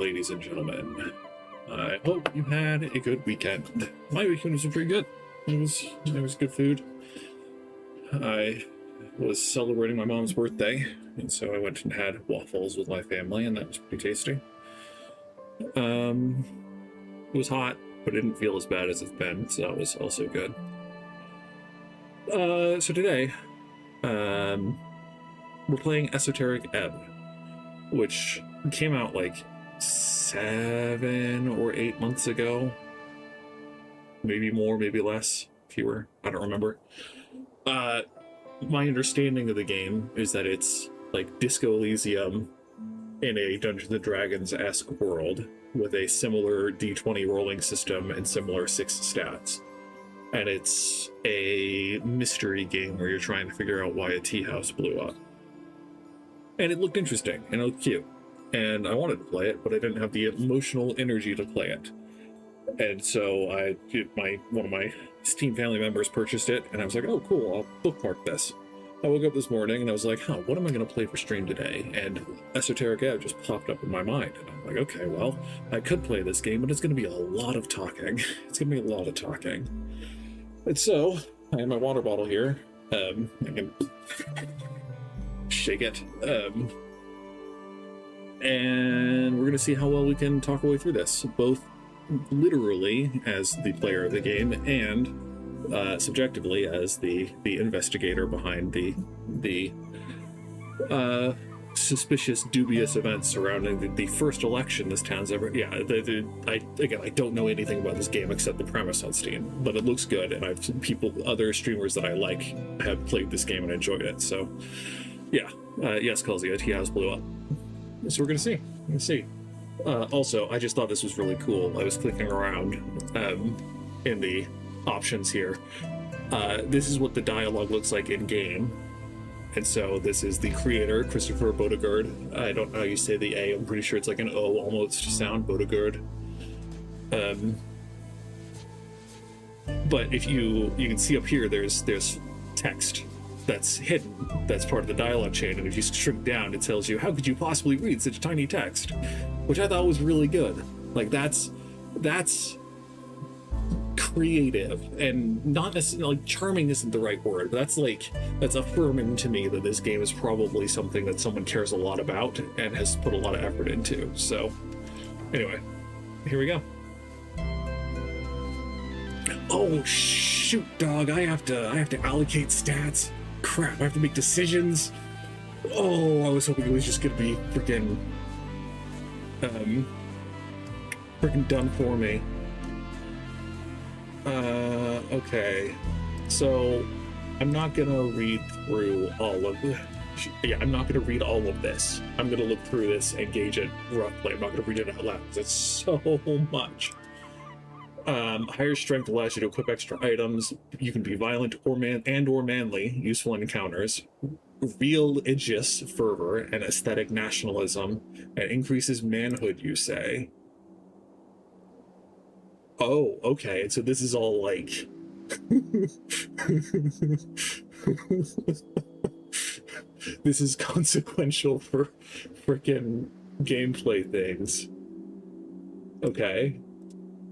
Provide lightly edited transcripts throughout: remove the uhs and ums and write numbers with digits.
ladies and gentlemen. I hope you had a good weekend. My weekend was pretty good. It was good food. I was celebrating my mom's birthday, and so I went and had waffles with my family, and that was pretty tasty. It was hot, but it didn't feel as bad as it's been, so that was also good. So today, we're playing Esoteric Ebb, which came out like 7 or 8 months ago. Maybe more, maybe less, fewer, I don't remember. My understanding of the game is that it's like Disco Elysium in a Dungeons and Dragons-esque world with a similar D20 rolling system and similar 6 stats. And it's a mystery game where you're trying to figure out why a tea house blew up. And it looked interesting, and it looked cute. And I wanted to play it, but I didn't have the emotional energy to play it. And so one of my Steam family members purchased it, and I was like, oh, cool, I'll bookmark this. I woke up this morning, and I was like, what am I going to play for stream today? And Esoteric Ebb just popped up in my mind. And I'm like, okay, well, I could play this game, but it's going to be a lot of talking. It's going to be a lot of talking. And so, I have my water bottle here. I can shake it. And we're going to see how well we can talk our way through this, both literally as the player of the game and subjectively as the investigator behind the suspicious, dubious events surrounding the first election this town's ever. Yeah, I don't know anything about this game except the premise on Steam, but it looks good, and I've seen other streamers that I like have played this game and enjoyed it. So, yeah, yes, Kelsey, a tea house blew up. So we're gonna see. Also, I just thought this was really cool. I was clicking around in the options here. This is what the dialogue looks like in game. And so this is the creator, Christopher Bodegard. I don't know how you say the A. I'm pretty sure it's like an O almost sound, Bodegard. But if you can see up here, there's text that's hidden, that's part of the dialogue chain, and if you shrink down, it tells you, how could you possibly read such tiny text? Which I thought was really good. Like, that's creative, and not necessarily, like, charming isn't the right word, but that's affirming to me that this game is probably something that someone cares a lot about and has put a lot of effort into. So anyway, here we go. Oh shoot, dog, I have to allocate stats. Crap, I have to make decisions. Oh, I was hoping it was just gonna be freaking done for me. Okay, so I'm not gonna read through all of I'm not gonna read all of this. I'm gonna look through this and gauge it roughly. I'm not gonna read it out loud because it's so much. Higher strength allows you to equip extra items. You can be violent or manly, useful in encounters. Religious fervor and aesthetic nationalism, and increases manhood, you say. Oh, okay, so this is all like this is consequential for frickin' gameplay things. Okay.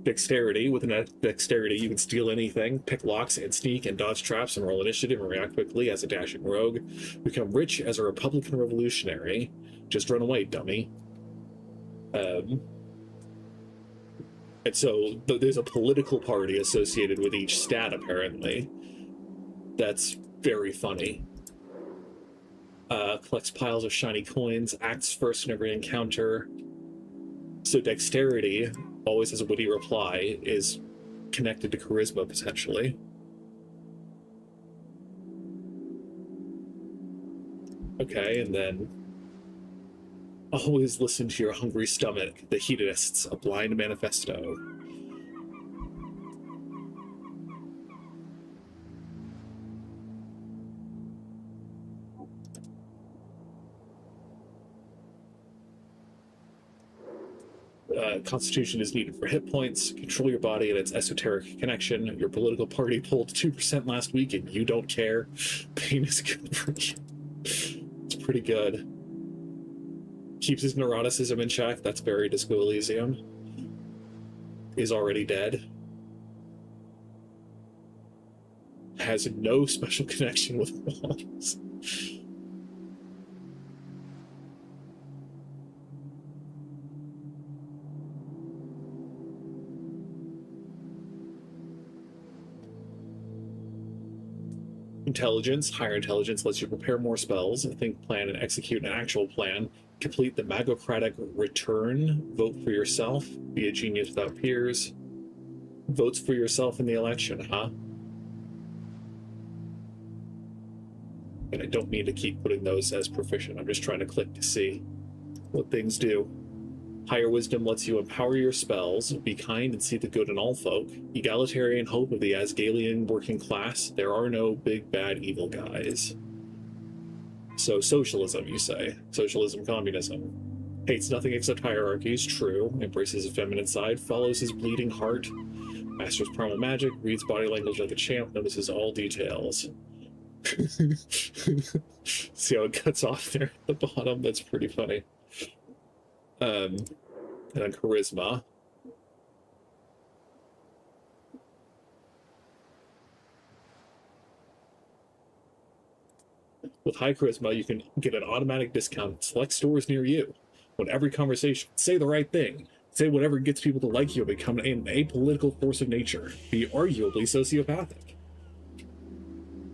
Dexterity. With an dexterity, you can steal anything, pick locks and sneak and dodge traps and roll initiative and react quickly as a dashing rogue. Become rich as a Republican revolutionary. Just run away, dummy. And so there's a political party associated with each stat, apparently. That's very funny. Collects piles of shiny coins, acts first in every encounter. So dexterity, always has a witty reply, is connected to charisma, potentially. Okay, and then always listen to your hungry stomach, the hedonists, a blind manifesto. Constitution is needed for hit points. Control your body and its esoteric connection. Your political party pulled 2% last week and you don't care. Pain is good for you. It's pretty good. Keeps his neuroticism in check. That's very Disco Elysium. Is already dead. Has no special connection with walls. Intelligence, higher intelligence lets you prepare more spells, think, plan, and execute an actual plan. Complete the magocratic return. Vote for yourself. Be a genius without peers. Votes for yourself in the election, huh? And I don't mean to keep putting those as proficient. I'm just trying to click to see what things do. Higher wisdom lets you empower your spells, be kind and see the good in all folk. Egalitarian hope of the Asgalian working class. There are no big bad evil guys. So socialism, you say. Socialism, communism. Hates nothing except hierarchies, true. Embraces a feminine side, follows his bleeding heart. Masters primal magic, reads body language like a champ, notices all details. See how it cuts off there at the bottom? That's pretty funny. And then charisma. With high charisma, you can get an automatic discount at select stores near you. When every conversation, say the right thing. Say whatever gets people to like you and become an apolitical force of nature. Be arguably sociopathic.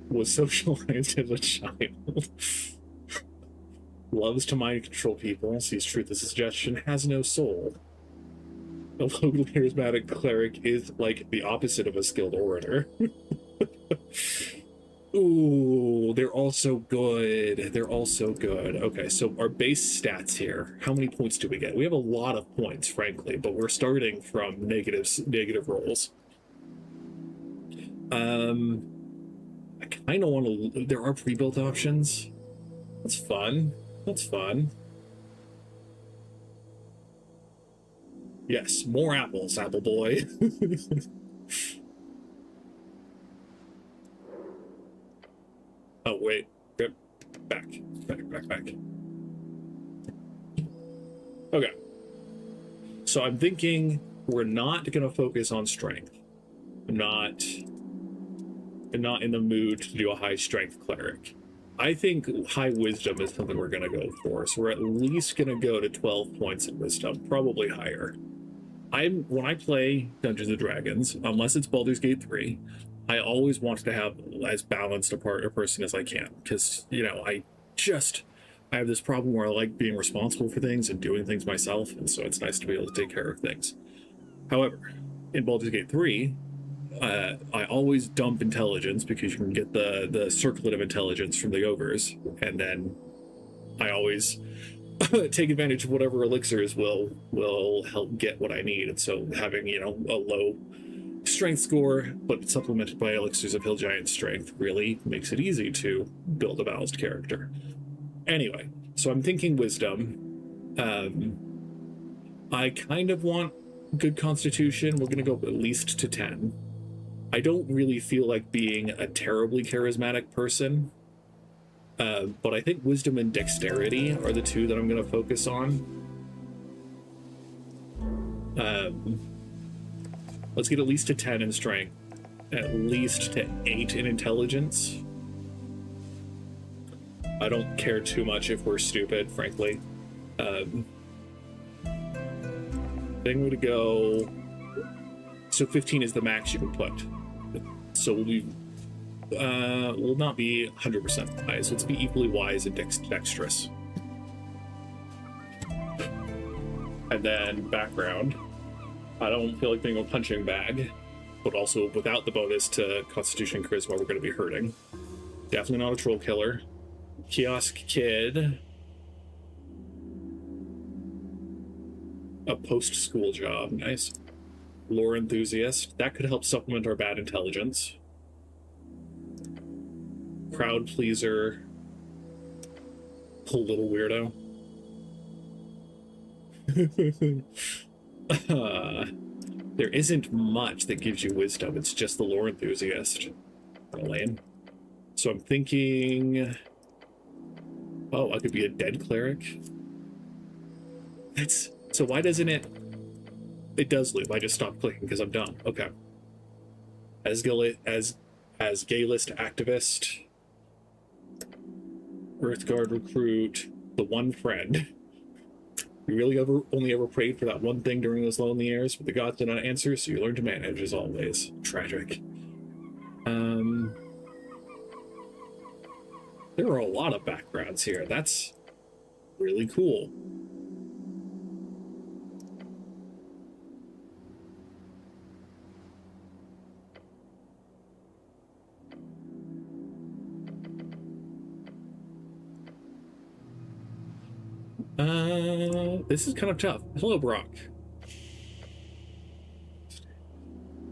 Was socialized as a child. Loves to mind control people, sees truth as a suggestion, has no soul. A lowly charismatic cleric is like the opposite of a skilled orator. Ooh, they're all so good. They're all so good. Okay, so our base stats here. How many points do we get? We have a lot of points, frankly, but we're starting from negative rolls. I kind of want to... There are pre-built options. That's fun. That's fun. Yes, more apples, apple boy. Oh, wait. Back. Okay. So I'm thinking we're not going to focus on strength. I'm not in the mood to do a high strength cleric. I think high wisdom is something we're going to go for. So we're at least going to go to 12 points in wisdom, probably higher. When I play Dungeons and Dragons, unless it's Baldur's Gate 3, I always want to have as balanced a person as I can, because, you know, I have this problem where I like being responsible for things and doing things myself, and so it's nice to be able to take care of things. However, in Baldur's Gate 3, I always dump intelligence because you can get the circlet of intelligence from the ogres, and then I always take advantage of whatever elixirs will help get what I need. And so having, you know, a low strength score but supplemented by elixirs of hill giant strength really makes it easy to build a balanced character. Anyway, so I'm thinking wisdom. I kind of want good constitution. We're gonna go at least to 10. I don't really feel like being a terribly charismatic person, but I think wisdom and dexterity are the two that I'm going to focus on. Let's get at least to 10 in strength, at least to 8 in intelligence. I don't care too much if we're stupid, frankly. Then we're to go... So 15 is the max you can put. So we'll not be 100% wise. Let's be equally wise and dexterous. And then background. I don't feel like being a punching bag, but also without the bonus to Constitution and Charisma, we're going to be hurting. Definitely not a troll killer. Kiosk kid. A post-school job. Nice. Lore enthusiast. That could help supplement our bad intelligence. Crowd pleaser. A little weirdo. There isn't much that gives you wisdom. It's just the lore enthusiast. Lame. So I'm thinking... Oh, I could be a dead cleric. That's so why doesn't it? It does loop. I just stopped clicking because I'm done. Okay. As gay list activist, Earthguard recruit, the one friend. You really only ever prayed for that one thing during those lonely years, but the gods did not answer, so you learned to manage as always. Tragic. There are a lot of backgrounds here. That's really cool. This is kind of tough. Hello, Brock.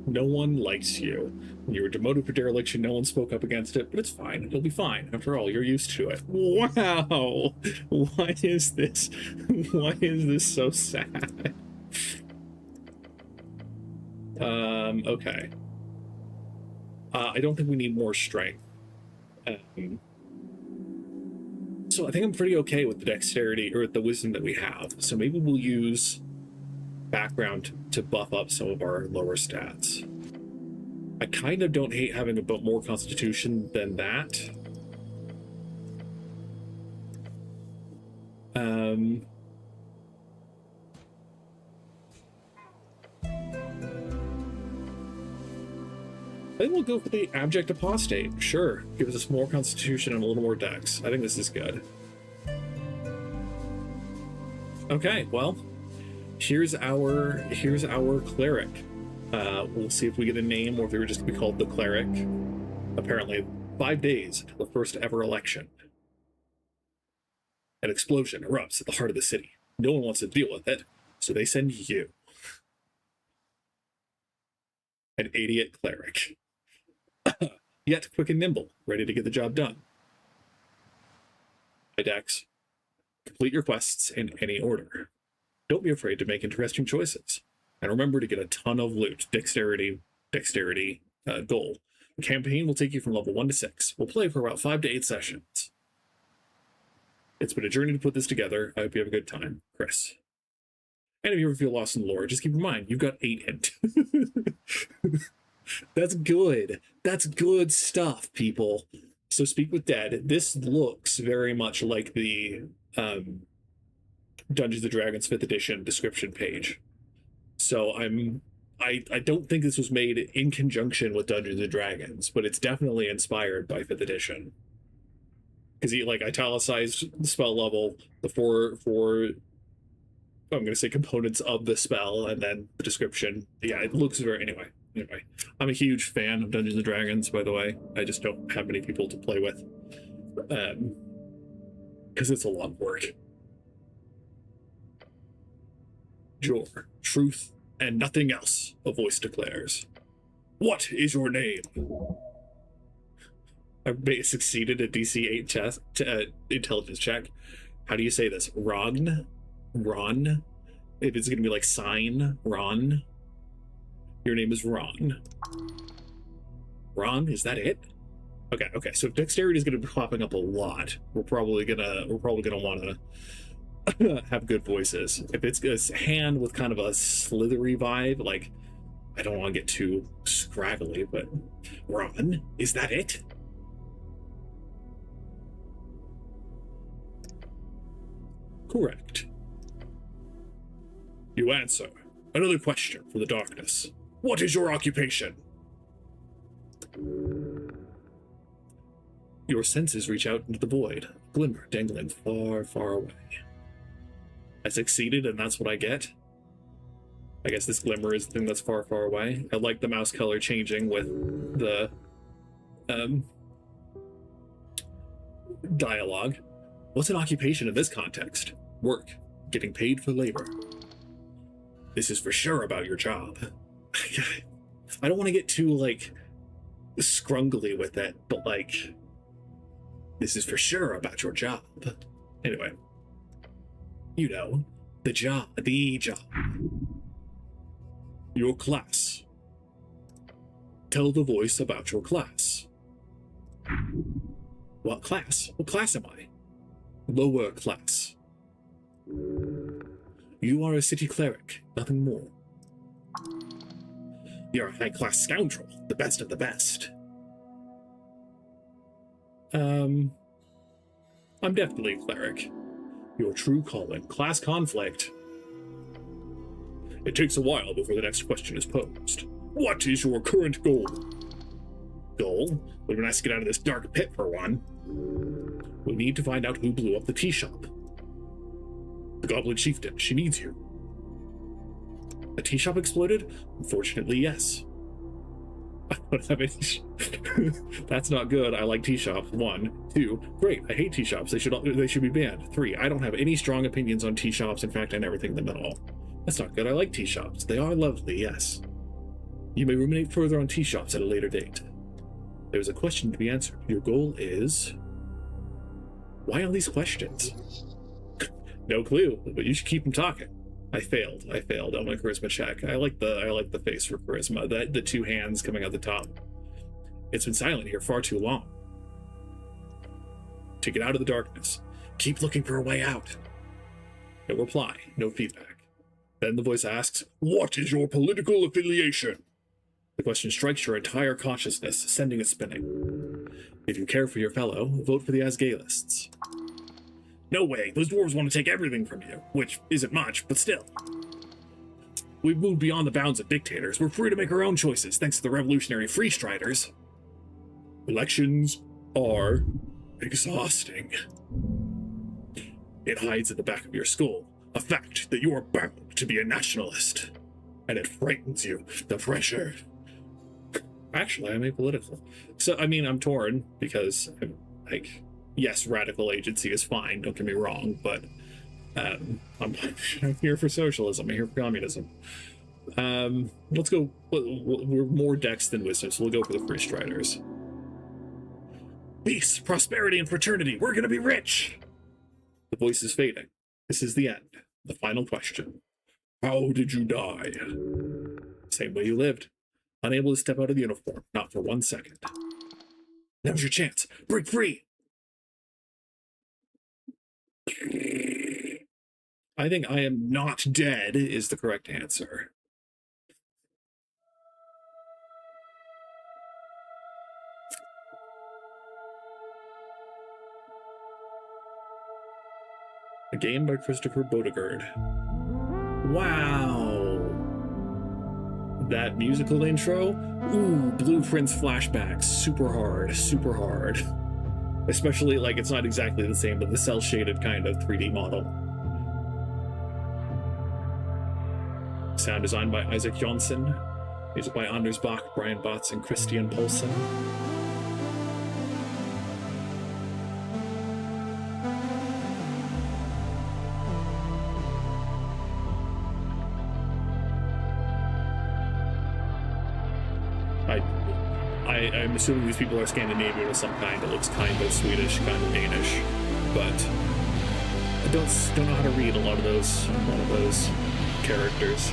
No one likes you. When you were demoted for dereliction, no one spoke up against it, but it's fine. It'll be fine. After all, you're used to it. Wow! Why is this? Why is this so sad? Okay. I don't think we need more strength. So I think I'm pretty okay with the dexterity or the wisdom that we have. So maybe we'll use background to buff up some of our lower stats. I kind of don't hate having a bit more constitution than that. I think we'll go for the abject apostate. Sure, gives us more constitution and a little more dex. I think this is good. Okay, well, here's our cleric. We'll see if we get a name or if they were just to be called the cleric. Apparently, 5 days until the first ever election. An explosion erupts at the heart of the city. No one wants to deal with it, so they send you. An idiot cleric. Yet quick and nimble, ready to get the job done. Hi, Dex. Complete your quests in any order. Don't be afraid to make interesting choices. And remember to get a ton of loot. Dexterity goal. The campaign will take you from level 1 to 6. We'll play for about 5 to 8 sessions. It's been a journey to put this together. I hope you have a good time. Chris. And if you ever feel lost in lore, just keep in mind, you've got 8 hint. That's good. That's good stuff, people. So Speak with Dead. This looks very much like the Dungeons & Dragons 5th edition description page. So I don't think this was made in conjunction with Dungeons & Dragons, but it's definitely inspired by 5th edition. Because he like italicized the spell level, the four I'm going to say components of the spell, and then the description. Yeah, it looks very... Anyway, I'm a huge fan of Dungeons & Dragons, by the way. I just don't have many people to play with. Because it's a lot of work. Sure. Truth and nothing else, a voice declares. What is your name? I succeeded at DC 8 intelligence check. How do you say this? Ron? If it's going to be like sign, Ron. Your name is Ron. Ron, is that it? Okay. So if dexterity is going to be popping up a lot, we're probably gonna want to have good voices. If it's a hand with kind of a slithery vibe, like I don't want to get too scraggly, but Ron, is that it? Correct. You answer. Another question from the darkness. What is your occupation? Your senses reach out into the void, a glimmer dangling far, far away. I succeeded, and that's what I get. I guess this glimmer is the thing that's far, far away. I like the mouse color changing with the dialogue. What's an occupation in this context? Work. Getting paid for labor. This is for sure about your job. I don't want to get too, like, scrungly with it, but, like, this is for sure about your job. Anyway. You know, the job. Your class. Tell the voice about your class. What class? What class am I? Lower class. You are a city cleric, nothing more. You're a high-class scoundrel, the best of the best. I'm definitely a cleric. Your true calling, class conflict. It takes a while before the next question is posed. What is your current goal? Goal? Would be nice to get out of this dark pit for one. We need to find out who blew up the tea shop. The Goblin Chieftain, she needs you. A tea shop exploded? Unfortunately, yes. I don't have any. That's not good. I like tea shops. 1, 2. Great. I hate tea shops. They should be banned. 3. I don't have any strong opinions on tea shops. In fact, I never think them at all. That's not good. I like tea shops. They are lovely, yes. You may ruminate further on tea shops at a later date. There's a question to be answered. Your goal is... Why all these questions? No clue, but you should keep them talking. I failed on my charisma check. I like the face for charisma. The 2 hands coming out the top. It's been silent here far too long. To get out of the darkness, keep looking for a way out. No reply, no feedback. Then the voice asks, what is your political affiliation? The question strikes your entire consciousness, sending it spinning. If you care for your fellow, vote for the Asgalists. No way, those dwarves want to take everything from you, which isn't much, but still. We've moved beyond the bounds of dictators. We're free to make our own choices, thanks to the revolutionary free striders. Elections are exhausting. It hides at the back of your skull, a fact that you are bound to be a nationalist. And it frightens you, the pressure. Actually, I'm apolitical. So, I mean, I'm torn, because, like... Yes, radical agency is fine, don't get me wrong, but I'm here for socialism, I'm here for communism. Let's go, we're more dex than wisdom, so we'll go for the free striders. Peace, prosperity, and fraternity, we're gonna be rich! The voice is fading. This is the end. The final question. How did you die? Same way you lived. Unable to step out of the uniform, not for 1 second. Now's your chance. Break free! I think I am not dead is the correct answer. A game by Christopher Bodegard. Wow. That musical intro? Ooh, Blueprints flashbacks. Super hard, super hard. Especially, like, it's not exactly the same, but the cel-shaded kind of 3D model. Sound designed by Isaac Jonsson. Music by Anders Bach, Brian Botts, and Christian Poulsen. I'm assuming these people are Scandinavian of some kind. It looks kind of Swedish, kind of Danish, but I don't know how to read a lot of those characters.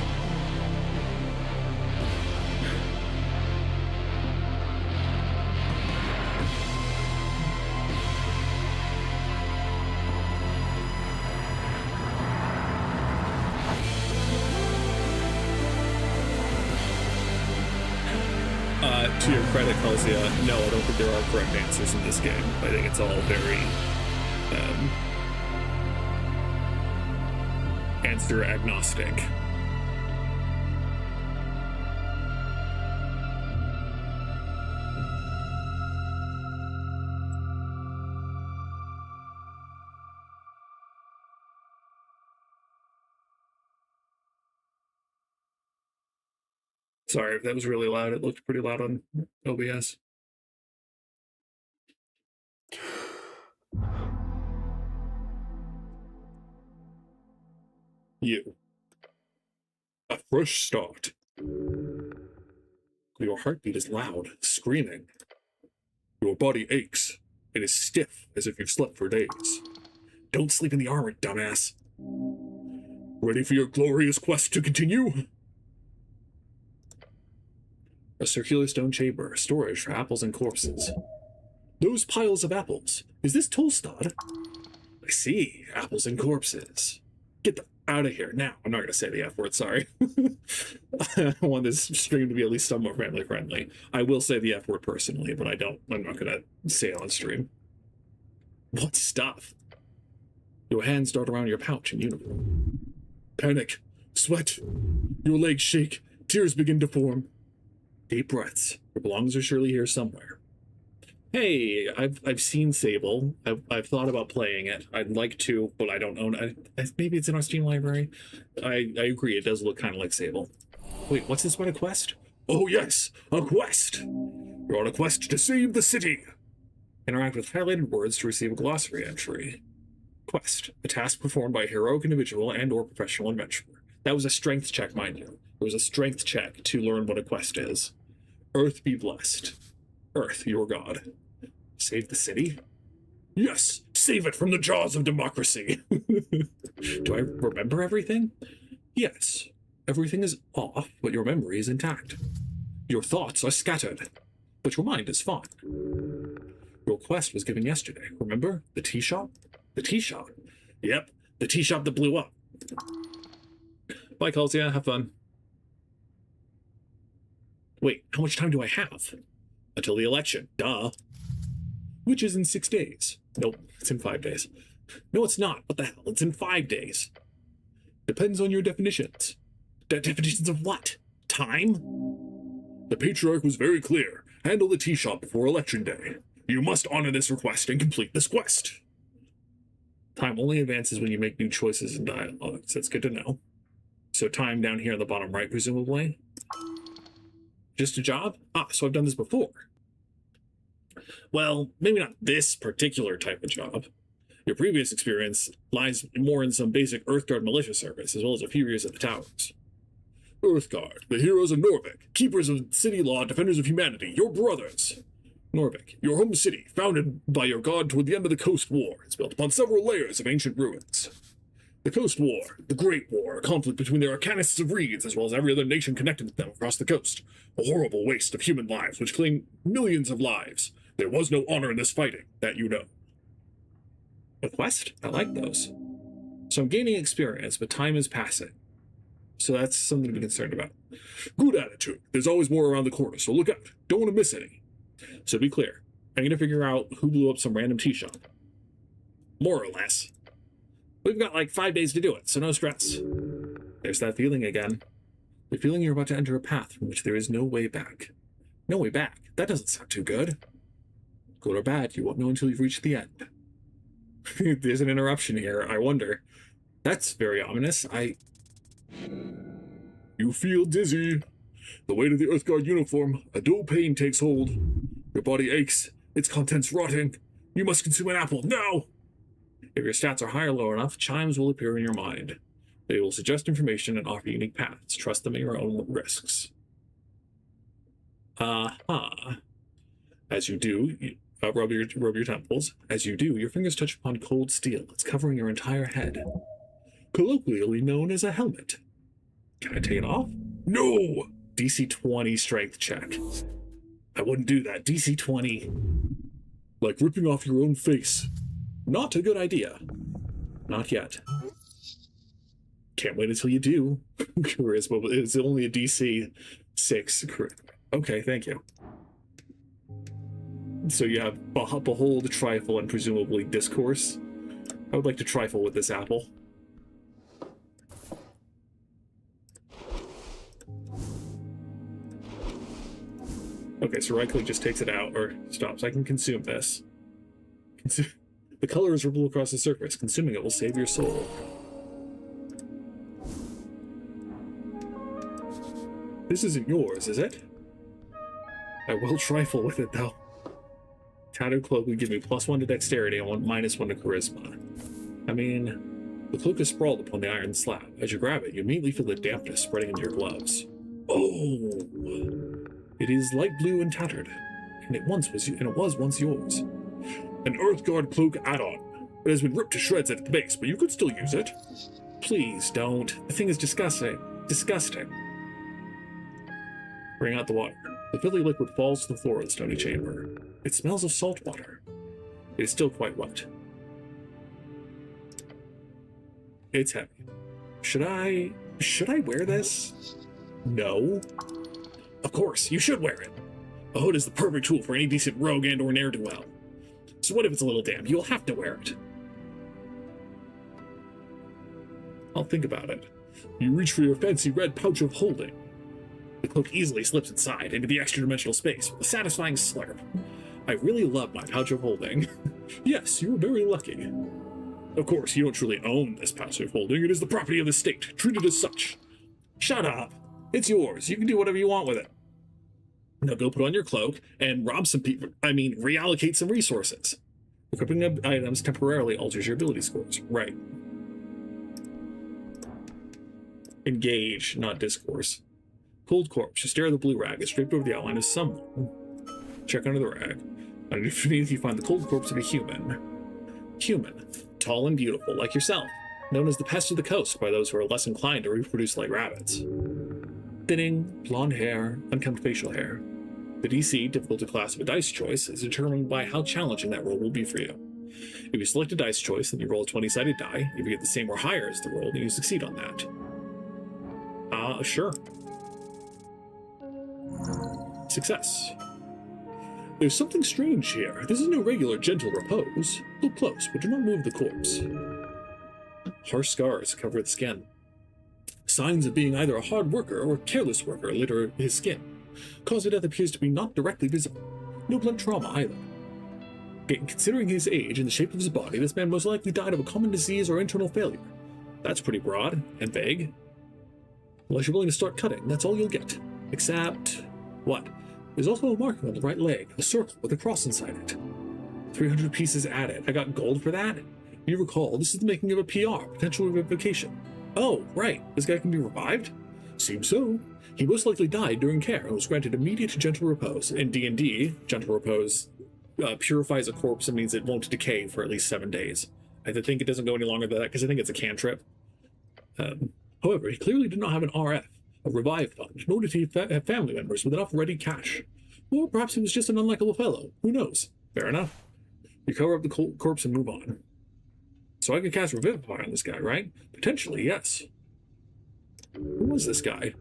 To your credit, Calzia, no, I don't think there are correct answers in this game. I think it's all very answer agnostic. Sorry if that was really loud. It looked pretty loud on OBS. You. A fresh start. Your heartbeat is loud, screaming. Your body aches. It is stiff, as if you've slept for days. Don't sleep in the armor, dumbass. Ready for your glorious quest to continue? A circular stone chamber, storage for apples and corpses. Those piles of apples. Is this Tolstad? I see. Apples and corpses. Get the out of here. Now, I'm not going to say the F word, sorry. I want this stream to be at least somewhat family friendly. I will say the F word personally, but I'm not going to say it on stream. What stuff? Your hands dart around your pouch in uniform. Panic, sweat, your legs shake, tears begin to form. Deep breaths. Your belongings are surely here somewhere. Hey, I've seen Sable. I've thought about playing it. I'd like to, but I don't own it. Maybe it's in our Steam library. I agree, it does look kind of like Sable. Wait, what's this about a quest? Oh yes, a quest! You're on a quest to save the city! Interact with highlighted words to receive a glossary entry. Quest, a task performed by a heroic individual and or professional adventurer. That was a strength check, mind you. It was a strength check to learn what a quest is. Earth be blessed. Earth, your god. Save the city? Yes, save it from the jaws of democracy. Do I remember everything? Yes, everything is off, but your memory is intact. Your thoughts are scattered, but your mind is fine. Your quest was given yesterday, remember? The tea shop? The tea shop? Yep, the tea shop that blew up. Bye, Calzia, have fun. Wait, how much time do I have? Until the election, duh. Which is in 6 days. Nope, it's in 5 days. No, it's not. What the hell? It's in 5 days. Depends on your definitions. Definitions of what? Time? The patriarch was very clear. Handle the tea shop before election day. You must honor this request and complete this quest. Time only advances when you make new choices and dialogues. That's good to know. So time down here on the bottom right, presumably. Just a job? Ah, so I've done this before. Well, maybe not this particular type of job. Your previous experience lies more in some basic Earthguard militia service, as well as a few years at the towers. Earthguard, the heroes of Norvik, keepers of city law, defenders of humanity, your brothers. Norvik, your home city, founded by your god toward the end of the Coast War, is built upon several layers of ancient ruins. The Coast War, the Great War, a conflict between the Arcanists of Reeds, as well as every other nation connected with them across the coast. A horrible waste of human lives, which claimed millions of lives. There was no honor in this fighting, that you know. A quest? I like those. So I'm gaining experience, but time is passing. So that's something to be concerned about. Good attitude. There's always more around the corner, so look out. Don't want to miss any. So to be clear, I'm going to figure out who blew up some random tea shop. More or less. We've got like 5 days to do it, so no stress. There's that feeling again. The feeling you're about to enter a path from which there is no way back. No way back? That doesn't sound too good. Good or bad, you won't know until you've reached the end. There's an interruption here, I wonder. That's very ominous. You feel dizzy. The weight of the Earthguard uniform, a dull pain takes hold. Your body aches, its contents rotting. You must consume an apple, now! If your stats are high or low enough, chimes will appear in your mind. They will suggest information and offer unique paths. Trust them at your own risks. As you do, rub your temples. As you do, your fingers touch upon cold steel. It's covering your entire head. Colloquially known as a helmet. Can I take it off? No! DC 20 strength check. I wouldn't do that. DC 20. Like ripping off your own face. Not a good idea. Not yet. Can't wait until you do. Charisma, it's only a DC 6. Okay, thank you. So you have Behold, Trifle, and presumably Discourse. I would like to trifle with this apple. Okay, so right-click just takes it out, or stops. I can consume this. The color is ripple across the surface. Consuming it will save your soul. This isn't yours, is it? I will trifle with it, though. Tattered cloak would give me +1 to dexterity and -1 to charisma. I mean, the cloak is sprawled upon the iron slab. As you grab it, you immediately feel the dampness spreading into your gloves. Oh! It is light blue and tattered, and it was once yours. An Earthguard cloak add-on. It has been ripped to shreds at the base, but you could still use it. Please don't. The thing is disgusting. Disgusting. Bring out the water. The filthy liquid falls to the floor of the stony chamber. It smells of salt water. It is still quite wet. It's heavy. should I wear this? No. Of course, you should wear it. A hood is the perfect tool for any decent rogue and or ne'er-do-well. So what if it's a little damp? You'll have to wear it. I'll think about it. You reach for your fancy red pouch of holding. The cloak easily slips inside into the extra-dimensional space with a satisfying slurp. I really love my pouch of holding. Yes, you are very lucky. Of course, you don't truly own this pouch of holding. It is the property of the state. Treat it as such. Shut up. It's yours. You can do whatever you want with it. Now go put on your cloak and rob some people. Reallocate some resources. Equipping items temporarily alters your ability scores. Right. Engage, not discourse. Cold corpse. You stare at the blue rag that's draped over the outline of someone. Check under the rag. Underneath, you find the cold corpse of a human. Human. Tall and beautiful, like yourself. Known as the pest of the coast by those who are less inclined to reproduce like rabbits. Thinning, blonde hair, unkempt facial hair. The DC, difficult to class of a dice choice, is determined by how challenging that roll will be for you. If you select a dice choice, then you roll a 20-sided die. If you get the same or higher as the roll, then you succeed on that. Sure. Success. There's something strange here. This is no regular gentle repose. Look close, but do not move the corpse. Harsh scars cover the skin. Signs of being either a hard worker or a careless worker litter his skin. Cause of death appears to be not directly visible. No blunt trauma either. Considering his age and the shape of his body, this man most likely died of a common disease or internal failure. That's pretty broad and vague. Unless you're willing to start cutting, that's all you'll get. Except... what? There's also a marking on the right leg, a circle with a cross inside it. 300 pieces added. I got gold for that? You recall, this is the making of a PR, potential revivification. Oh, right. This guy can be revived? Seems so. He most likely died during care and was granted immediate gentle repose. In D&D, gentle repose purifies a corpse and means it won't decay for at least 7 days. I think it doesn't go any longer than that because I think it's a cantrip. However, he clearly did not have an RF, a revive fund, nor did he have family members with enough ready cash. Or perhaps he was just an unlikable fellow. Who knows? Fair enough. You cover up the corpse and move on. So I could cast Revivify on this guy, right? Potentially, yes. Who was this guy?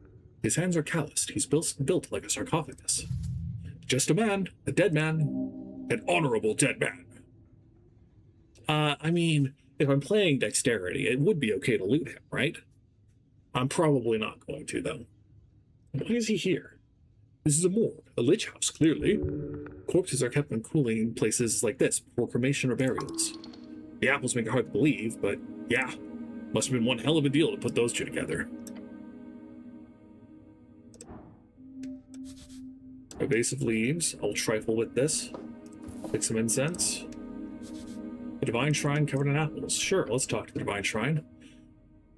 His hands are calloused. He's built like a sarcophagus. Just a man. A dead man. An honorable dead man. If I'm playing dexterity, it would be okay to loot him, right? I'm probably not going to, though. Why is he here? This is a morgue, a lich house, clearly. Corpses are kept in cooling places like this before cremation or burials. The apples make it hard to believe, but yeah, must have been one hell of a deal to put those two together. A vase of leaves. I'll trifle with this. Pick some incense. A divine shrine covered in apples. Sure, let's talk to the divine shrine.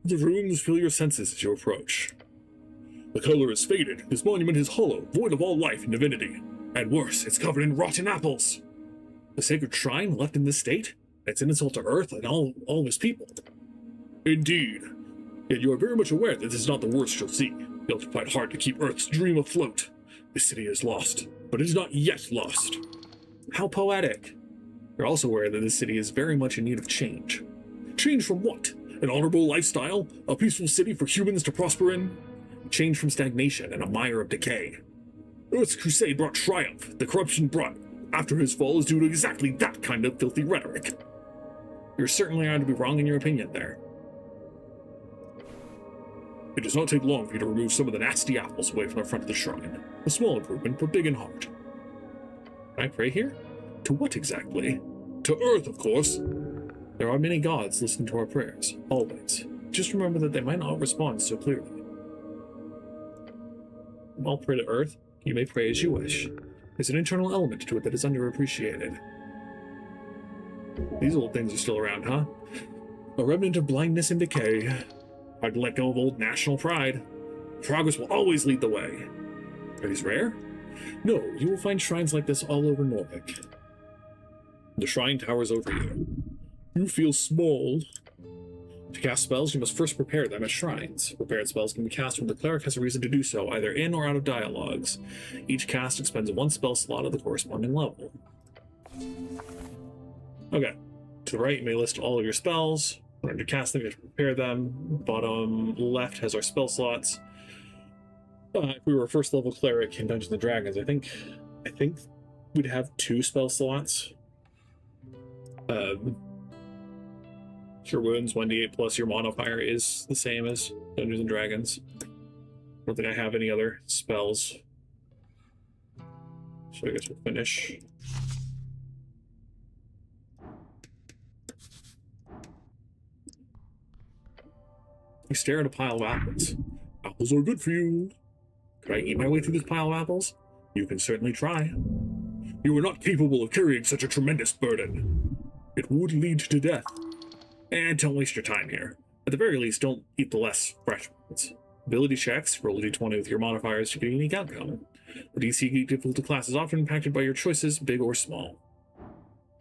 The ruins fill your senses as you approach. The color is faded. This monument is hollow, void of all life and divinity. And worse, it's covered in rotten apples. The sacred shrine left in this state? It's an insult to Earth and all of his people. Indeed. Yet you are very much aware that this is not the worst you'll see. You'll have to fight hard to keep Earth's dream afloat. This city is lost, but it is not yet lost. How poetic. You're also aware that this city is very much in need of change. Change from what? An honorable lifestyle? A peaceful city for humans to prosper in? Change from stagnation and a mire of decay. Earth's crusade brought triumph. The corruption brought after his fall is due to exactly that kind of filthy rhetoric. You're certainly going to be wrong in your opinion there. It does not take long for you to remove some of the nasty apples away from the front of the shrine. A small improvement, but big in heart. Can I pray here? To what exactly? To Earth, of course. There are many gods listening to our prayers, always. Just remember that they might not respond so clearly. I'll pray to Earth. You may pray as you wish. There's an internal element to it that is underappreciated. These old things are still around, huh? A remnant of blindness and decay. Hard to let go of old national pride. Progress will always lead the way. Are these rare? No, you will find shrines like this all over Norvik. The shrine towers over you. You feel small. To cast spells, you must first prepare them at shrines. Prepared spells can be cast when the cleric has a reason to do so, either in or out of dialogues. Each cast expends one spell slot at the corresponding level. Okay. To the right, you may list all of your spells. In order to cast them, you have to prepare them. Bottom left has our spell slots. If we were a first level cleric in Dungeons and Dragons, I think we'd have 2 spell slots. Cure wounds 1d8 plus your modifier is the same as Dungeons and Dragons. I don't think I have any other spells. So I guess we'll finish. You stare at a pile of apples. Apples are good for you. Could I eat my way through this pile of apples? You can certainly try. You are not capable of carrying such a tremendous burden. It would lead to death. And don't waste your time here. At the very least, don't eat the less fresh ones. Ability checks, roll a d20 with your modifiers to get a unique outcome. The DC difficulty class is often impacted by your choices, big or small.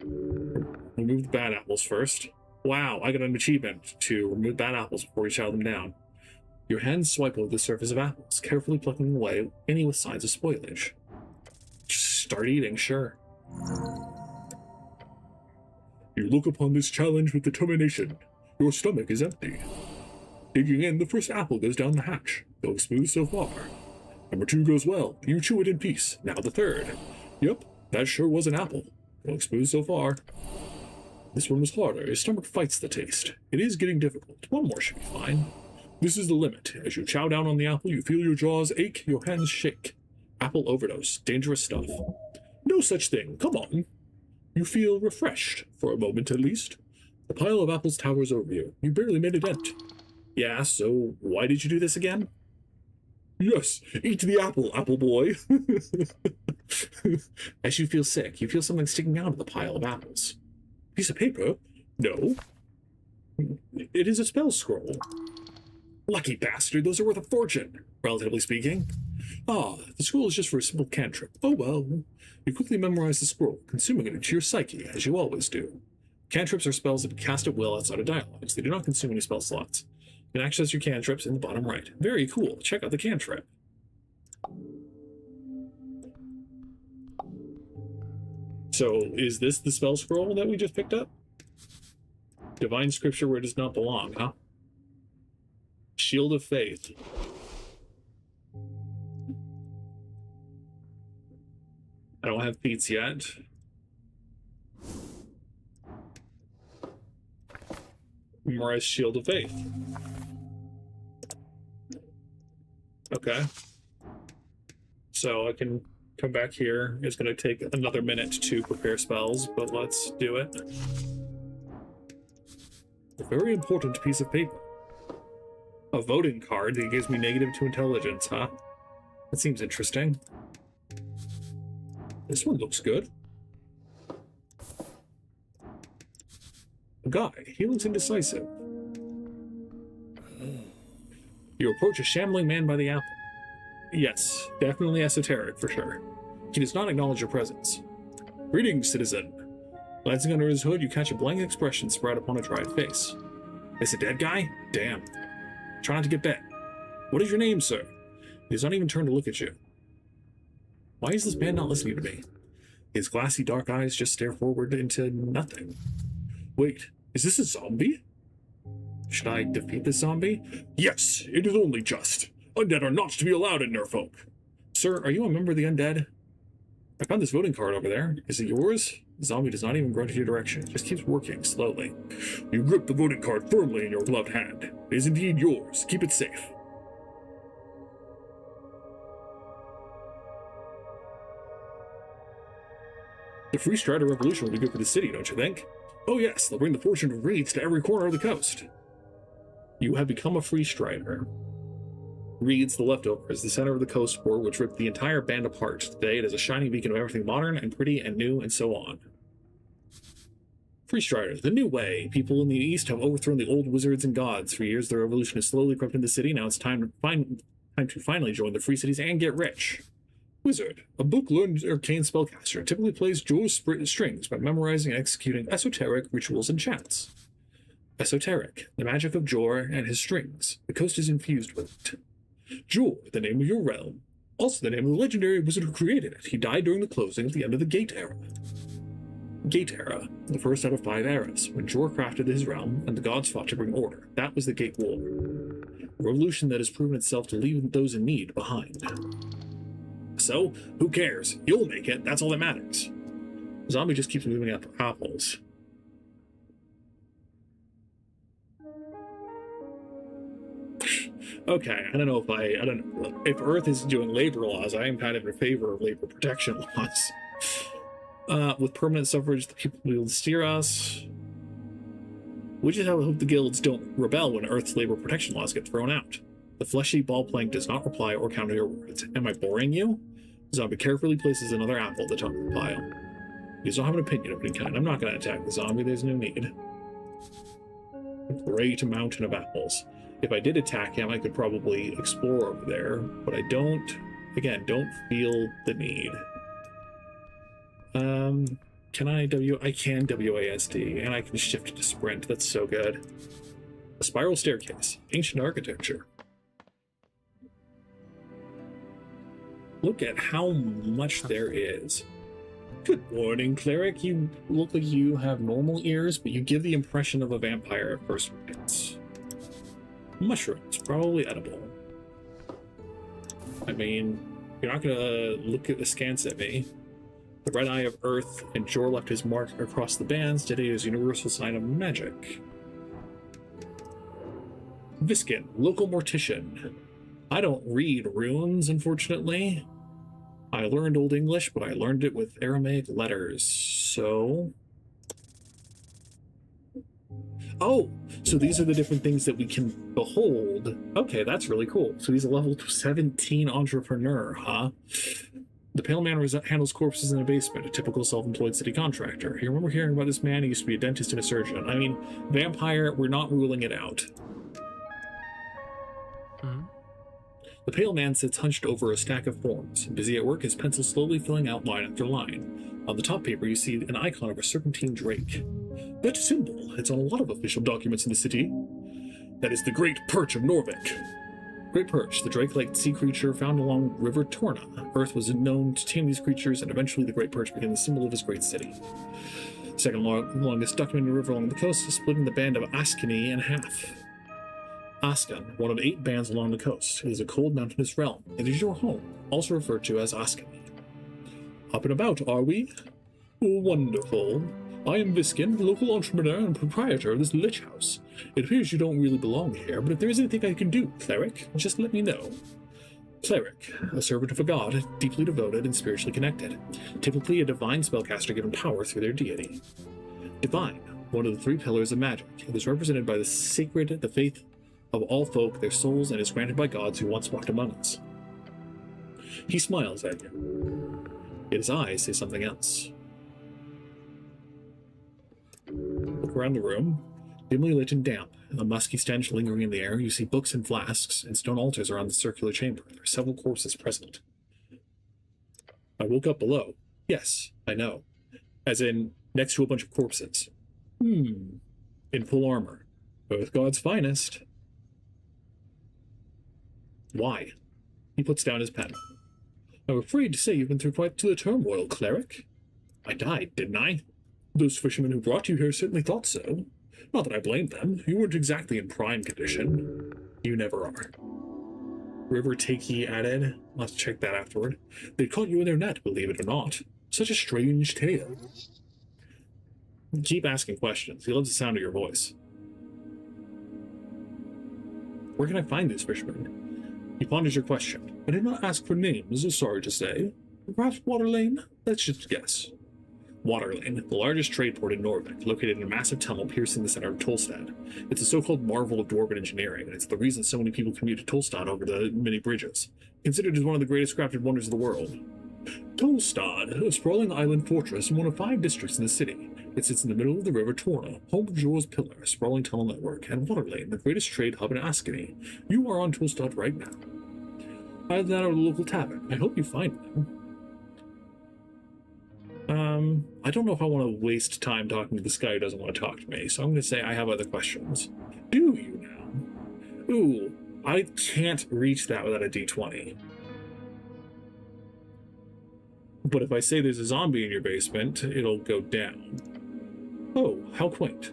Remove the bad apples first. Wow, I got an achievement to remove bad apples before you chow them down. Your hands swipe over the surface of apples, carefully plucking away any with signs of spoilage. Just start eating, sure. You look upon this challenge with determination. Your stomach is empty. Digging in, the first apple goes down the hatch, going smooth so far. Number 2 goes well. You chew it in peace. Now the 3rd. Yep, that sure was an apple. Going smooth so far. This one was harder. Your stomach fights the taste. It is getting difficult. 1 more should be fine. This is the limit. As you chow down on the apple, you feel your jaws ache, your hands shake. Apple overdose. Dangerous stuff. No such thing. Come on. You feel refreshed, for a moment at least. The pile of apples towers over you. You barely made a dent. Yeah, so why did you do this again? Yes, eat the apple, apple boy. As you feel sick, you feel something sticking out of the pile of apples. Piece of paper? No. It is a spell scroll. Lucky bastard, those are worth a fortune, relatively speaking. Ah, the scroll is just for a simple cantrip. Oh well. You quickly memorize the scroll, consuming it into your psyche, as you always do. Cantrips are spells that cast at will outside of dialogues. They do not consume any spell slots. You can access your cantrips in the bottom right. Very cool. Check out the cantrip. So, is this the spell scroll that we just picked up? Divine scripture where it does not belong, huh? Shield of Faith. I don't have feats yet. Memorize Shield of Faith. Okay. So I can come back here. It's going to take another minute to prepare spells, but let's do it. A very important piece of paper. A voting card that gives me -2 intelligence, huh? That seems interesting. This one looks good. A guy. He looks indecisive. You approach a shambling man by the apple. Yes, definitely esoteric for sure. He does not acknowledge your presence. Greetings, citizen. Glancing under his hood, you catch a blank expression spread upon a dried face. Is a dead guy? Damn. Try not to get bit. What is your name, sir? He does not even turn to look at you. Why is this man not listening to me? His glassy dark eyes just stare forward into nothing. Wait, is this a zombie? Should I defeat this zombie? Yes, it is only just. Undead are not to be allowed in Nerfolk. Sir, are you a member of the undead? I found this voting card over there. Is it yours? The zombie does not even grunt in your direction. It just keeps working slowly. You grip the voting card firmly in your gloved hand. It is indeed yours. Keep it safe. The Free Strider Revolution will be good for the city, don't you think? Oh yes, they'll bring the fortune of reeds to every corner of the coast. You have become a Free Strider. Reeds, the leftovers, the center of the coast war, which ripped the entire band apart. Today it is a shining beacon of everything modern and pretty and new and so on. Free Striders, the new way. People in the East have overthrown the old wizards and gods. For years, the revolution has slowly crept into the city. Now it's time to finally join the free cities and get rich. Wizard, a book-learned arcane spellcaster, typically plays Jor's strings by memorizing and executing esoteric rituals and chants. Esoteric, the magic of Jor and his strings. The coast is infused with it. Jor, the name of your realm. Also the name of the legendary wizard who created it. He died during the closing at the end of the Gate era. Gate Era, the first out of 5 eras, when Jor crafted his realm and the gods fought to bring order. That was the Gate War. A revolution that has proven itself to leave those in need behind. So, who cares? You'll make it, that's all that matters. Zombie just keeps moving after apples. Okay, I don't know if Earth is doing labor laws, I am kind of in favor of labor protection laws. With permanent suffrage, the people will steer us. We just hope the guilds don't rebel when Earth's labor protection laws get thrown out. The fleshy ball plank does not reply or counter your words. Am I boring you? Zombie carefully places another apple at the top of the pile. You don't have an opinion of any kind. I'm not going to attack the zombie, there's no need. A great mountain of apples. If I did attack him, I could probably explore over there, but I don't feel the need. Can I can WASD, and I can shift to sprint. That's so good. A spiral staircase. Ancient architecture. Look at how much there is. Good morning, cleric. You look like you have normal ears, but you give the impression of a vampire at first glance. Mushrooms, probably edible. I mean, you're not gonna look askance at me. The red eye of Earth, and Jor left his mark across the bands today as a universal sign of magic. Viskin, local mortician. I don't read runes, unfortunately. I learned Old English, but I learned it with Aramaic letters, so... Oh, so these are the different things that we can behold. Okay, that's really cool. So he's a level 17 entrepreneur, huh? The Pale Man handles corpses in a basement, a typical self-employed city contractor. You remember hearing about this man? He used to be a dentist and a surgeon. I mean, vampire, we're not ruling it out. The Pale Man sits hunched over a stack of forms. Busy at work, his pencil slowly filling out line after line. On the top paper, you see an icon of a serpentine drake. That symbol, it's on a lot of official documents in the city. That is the Great Perch of Norvik. Great Perch, the drake-like sea creature found along River Torna. Earth was known to tame these creatures, and eventually the Great Perch became the symbol of his great city. Second longest documented river along the coast, splitting the band of Askani in half. Askan, one of 8 bands along the coast. It is a cold mountainous realm. It is your home, also referred to as Askani. Up and about, are we? Wonderful. I am Viskin, the local entrepreneur and proprietor of this lich house. It appears you don't really belong here, but if there is anything I can do, cleric, just let me know. Cleric, a servant of a god, deeply devoted and spiritually connected. Typically a divine spellcaster given power through their deity. Divine, one of the 3 pillars of magic. It is represented by the sacred, the faith of all folk, their souls, and is granted by gods who once walked among us. He smiles at you. Yet his eyes say something else. Look around the room. Dimly lit and damp, a musky stench lingering in the air, you see books and flasks and stone altars around the circular chamber. There are several corpses present. I woke up below. Yes, I know. As in, next to a bunch of corpses. In full armor. Both God's finest. Why? He puts down his pen. I'm afraid to say you've been through quite the turmoil, cleric. I died, didn't I? Those fishermen who brought you here certainly thought so. Not that I blame them. You weren't exactly in prime condition. You never are. River Takey added. I'll have to check that afterward. They caught you in their net, believe it or not. Such a strange tale. Keep asking questions. He loves the sound of your voice. Where can I find these fishermen? He ponders your question. I did not ask for names, sorry to say. Perhaps Waterlane? Let's just guess. Waterlane, the largest trade port in Norvik, located in a massive tunnel piercing the center of Tolstad. It's a so-called marvel of dwarven engineering, and it's the reason so many people commute to Tolstad over the many bridges. Considered as one of the greatest crafted wonders of the world. Tolstad, a sprawling island fortress in one of 5 districts in the city. It sits in the middle of the river Torna, home of Jor's Pillar, a sprawling tunnel network, and Waterlane, the greatest trade hub in Askani. You are on Tolstad right now. Either that or the local tavern. I hope you find them. I don't know if I want to waste time talking to this guy who doesn't want to talk to me, so I'm going to say I have other questions. Do you now? Ooh, I can't reach that without a D20. But if I say there's a zombie in your basement, it'll go down. Oh, how quaint.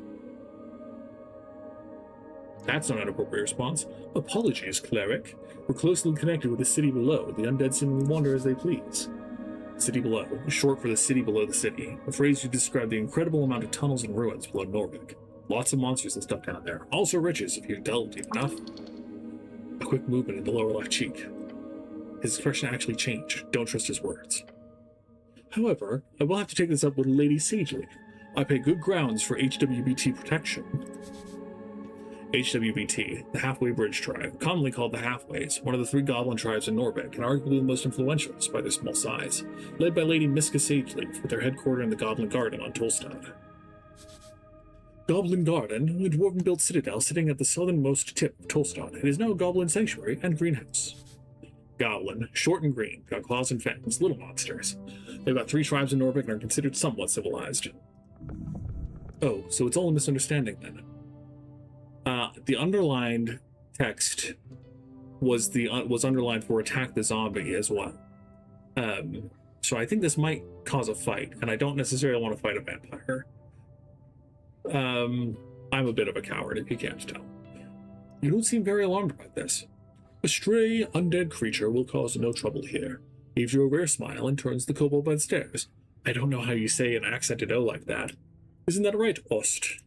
That's not an appropriate response. Apologies, cleric. We're closely connected with the city below. The undead seemingly wander as they please. City below, short for the city below the city. A phrase to describe the incredible amount of tunnels and ruins below Norvik. Lots of monsters and stuff down there. Also riches, if you delve deep enough. A quick movement in the lower left cheek. His expression actually changed. Don't trust his words. However, I will have to take this up with Lady Sageleaf. I pay good grounds for HWBT protection. HWBT, the Halfway Bridge Tribe, commonly called the Halfways, one of the 3 goblin tribes in Norvik, and arguably the most influential despite their small size, led by Lady Miska Sageleaf, with their headquarters in the Goblin Garden on Tolstad. Goblin Garden, a dwarven-built citadel sitting at the southernmost tip of Tolstad. It is now a goblin sanctuary and greenhouse. Goblin, short and green, got claws and fangs, little monsters. They've got 3 tribes in Norvik and are considered somewhat civilized. Oh, so it's all a misunderstanding then. The underlined text was underlined for attack the zombie as well. So I think this might cause a fight, and I don't necessarily want to fight a vampire. I'm a bit of a coward, if you can't tell. You don't seem very alarmed about this. A stray, undead creature will cause no trouble here. Gives you a rare smile and turns the kobold by the stairs. I don't know how you say an accented O like that. Isn't that right, Ost?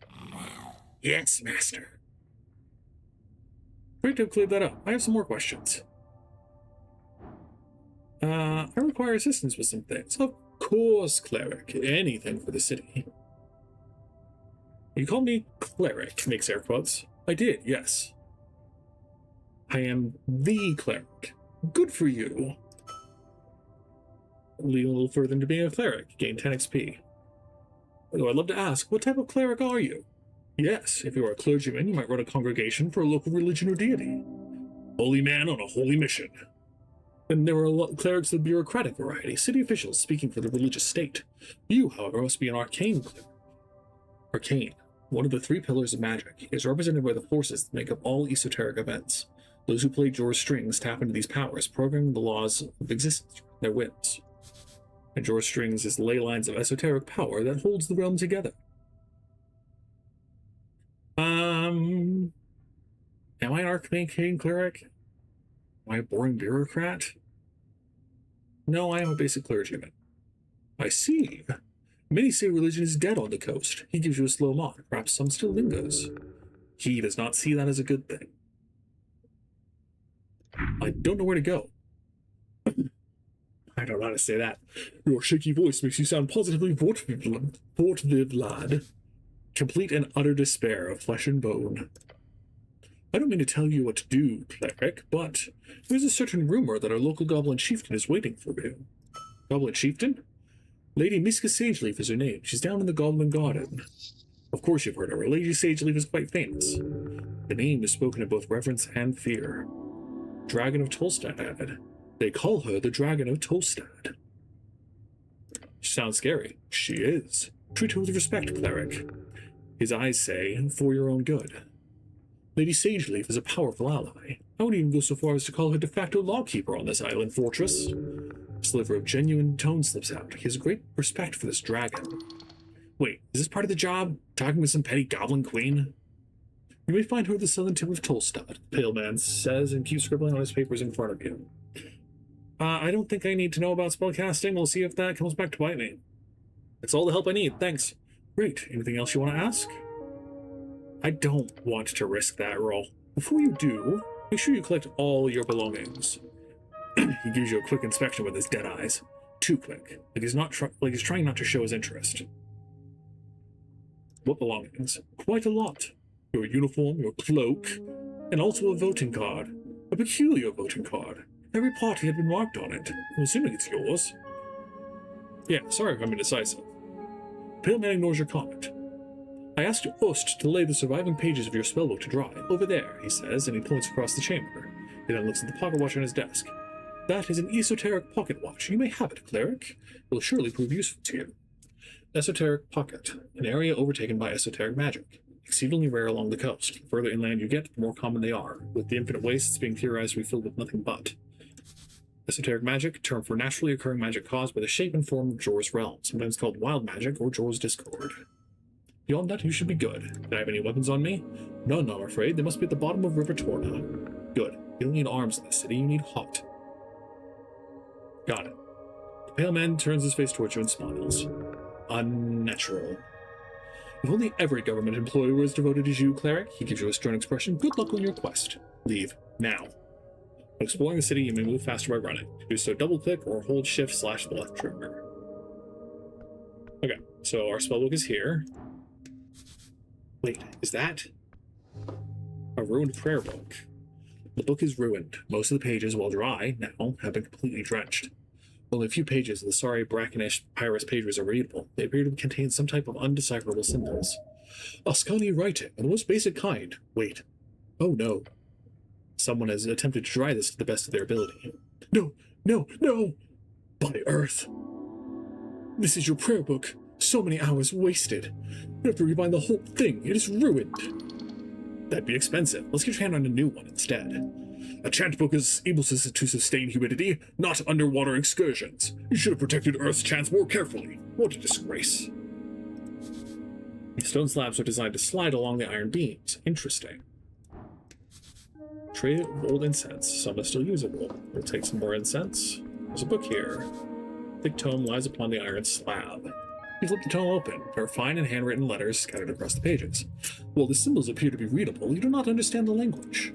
Yes, master. Great to have cleared that up. I have some more questions. I require assistance with some things. Of course, cleric. Anything for the city. You called me cleric, makes air quotes. I did, yes. I am the cleric. Good for you. Lead a little further into being a cleric. Gain 10 XP. Although I'd love to ask, what type of cleric are you? Yes, if you are a clergyman, you might run a congregation for a local religion or deity. Holy man on a holy mission. And there are clerics of the bureaucratic variety, city officials speaking for the religious state. You, however, must be an arcane cleric. Arcane, one of the 3 pillars of magic, is represented by the forces that make up all esoteric events. Those who play Jor's strings tap into these powers, programming the laws of existence, their whims. And Jor's strings is the ley lines of esoteric power that holds the realm together. Am I an arcane cleric? Am I a boring bureaucrat? No, I am a basic clergyman. I see. Many say religion is dead on the coast. He gives you a slow nod. Perhaps some still lingers. He does not see that as a good thing. I don't know where to go. I don't know how to say that. Your shaky voice makes you sound positively vortviv, lad. Complete and utter despair of flesh and bone. I don't mean to tell you what to do, cleric, but there's a certain rumor that our local goblin chieftain is waiting for you. Goblin chieftain? Lady Miska Sageleaf is her name. She's down in the Goblin Garden. Of course you've heard of her. Lady Sageleaf is quite famous. The name is spoken of both reverence and fear. Dragon of Tolstad added. They call her the Dragon of Tolstad. She sounds scary. She is. Treat her with respect, cleric. His eyes say, for your own good. Lady Sageleaf is a powerful ally. I would even go so far as to call her de facto lawkeeper on this island fortress. A sliver of genuine tone slips out. He has great respect for this dragon. Wait, is this part of the job? Talking with some petty goblin queen? You may find her at the southern tip of Tolstad, the pale man says and keeps scribbling on his papers in front of you. I don't think I need to know about spellcasting. We'll see if that comes back to bite me. That's all the help I need, thanks. Great, anything else you want to ask? I don't want to risk that roll. Before you do, make sure you collect all your belongings. He gives you a quick inspection with his dead eyes. Too quick, like he's trying not to show his interest. What belongings? Quite a lot. Your uniform, your cloak, and also a voting card. A peculiar voting card. Every party had been marked on it. I'm assuming it's yours. Yeah, sorry if I'm indecisive. Pale man ignores your comment. I asked your host to lay the surviving pages of your spellbook to dry. Over there, he says, and he points across the chamber. He then looks at the pocket watch on his desk. That is an esoteric pocket watch. You may have it, cleric. It will surely prove useful to you. Esoteric pocket. An area overtaken by esoteric magic. Exceedingly rare along the coast. The further inland you get, the more common they are, with the infinite wastes being theorized to be filled with nothing but. Esoteric magic, term for naturally occurring magic caused by the shape and form of Jor's realm, sometimes called wild magic or Jor's discord. Beyond that, you should be good. Do I have any weapons on me? None, I'm afraid. They must be at the bottom of River Torna. Good. You don't need arms in the city, you need heart. Got it. The pale man turns his face towards you and smiles. Unnatural. If only every government employee were as devoted as you, cleric. He gives you a stern expression. Good luck on your quest. Leave. Now. When exploring the city, you may move faster by running. To do so, double-click or hold shift / the left trigger. Okay, so our spellbook is here. Wait, is that a ruined prayer book? The book is ruined. Most of the pages, while dry now, have been completely drenched. Only a few pages of the sorry, brackenish papyrus pages are readable. They appear to contain some type of undecipherable symbols. Ascani writing, of the most basic kind. Wait. Oh no. Someone has attempted to try this to the best of their ability. No, no, no! By Earth. This is your prayer book. So many hours wasted. You have to rebind the whole thing. It is ruined. That'd be expensive. Let's get your hand on a new one instead. A chant book is able to sustain humidity, not underwater excursions. You should have protected Earth's chants more carefully. What a disgrace. Stone slabs are designed to slide along the iron beams. Interesting. Tray of old incense. Some are still usable. We'll take some more incense. There's a book here. Thick tome lies upon the iron slab. You flip the tome open. There are fine and handwritten letters scattered across the pages. While the symbols appear to be readable, you do not understand the language.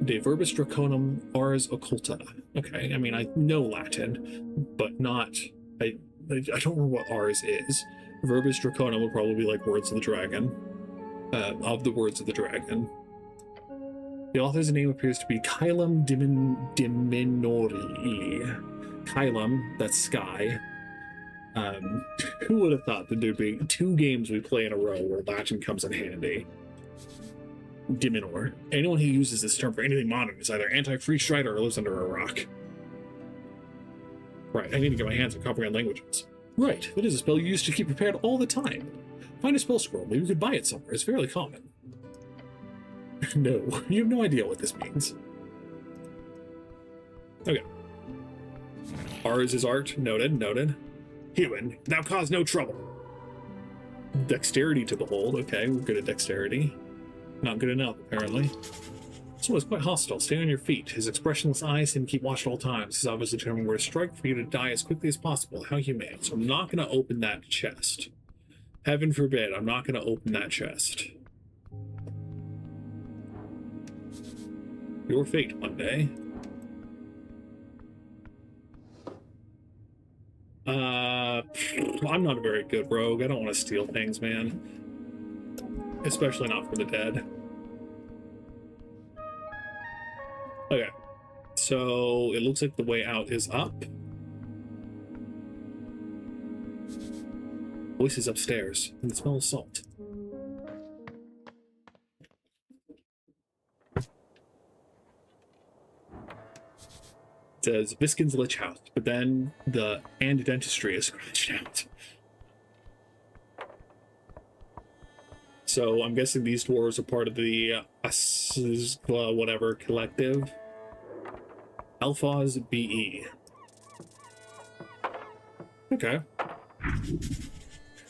De verbis draconum ars occulta. Okay, I mean, I know Latin, but not... I don't remember what ars is. Verbis draconum would probably be like words of the dragon. Of the words of the dragon. The author's name appears to be Kylum Diminori. Kylum, that's sky. Who would have thought that there'd be 2 games we play in a row where Latin comes in handy? Diminor. Anyone who uses this term for anything modern is either anti-free strider or lives under a rock. Right, I need to get my hands on comprehend languages. Right, it is a spell you use to keep prepared all the time. Find a spell scroll, maybe you could buy it somewhere. It's fairly common. No, you have no idea what this means. Okay. Ars is art. Noted, noted. Human, thou cause no trouble. Dexterity to behold. Okay, we're good at dexterity. Not good enough, apparently. This one is quite hostile. Stay on your feet. His expressionless eyes seem to keep watch at all times. He's obviously determined where to strike for you to die as quickly as possible. How humane. So I'm not going to open that chest. Heaven forbid, I'm not going to open that chest. Your fate one day. I'm not a very good rogue. I don't want to steal things, man. Especially not from the dead. Okay. So, it looks like the way out is up. Voices upstairs, and the smell of salt. It says Viskin's Lich House, but then the and dentistry is scratched out. So I'm guessing these dwarves are part of the whatever collective. Alphaz BE. Okay.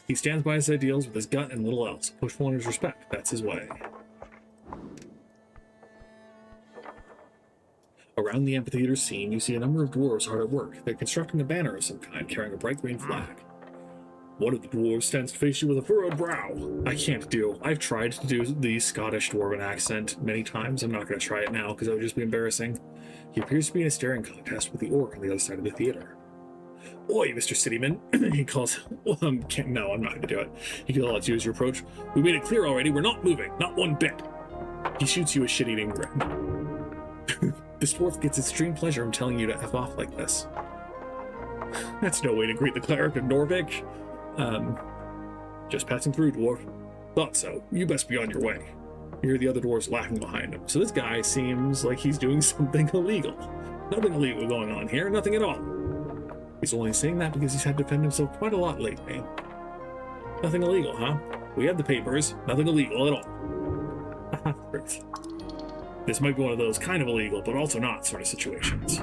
He stands by his ideals with his gut and little else. Push for his respect. That's his way. Around the amphitheater scene, you see a number of dwarves hard at work. They're constructing a banner of some kind, carrying a bright green flag. One of the dwarves stands to face you with a furrowed brow. I can't do. I've tried to do the Scottish dwarven accent many times. I'm not going to try it now because it would just be embarrassing. He appears to be in a staring contest with the orc on the other side of the theater. Oi, Mr. Cityman. He calls... Well, no, I'm not going to do it. He calls out to you as you approach. We made it clear already. We're not moving. Not one bit. He shoots you a shit-eating grin. This dwarf gets extreme pleasure from telling you to F off like this. That's no way to greet the cleric of Norvik. Just passing through, dwarf. Thought so. You best be on your way. You hear the other dwarves laughing behind him. So this guy seems like he's doing something illegal. Nothing illegal going on here. Nothing at all. He's only saying that because he's had to defend himself quite a lot lately. Nothing illegal, huh? We have the papers. Nothing illegal at all. This might be one of those kind of illegal, but also not sort of situations.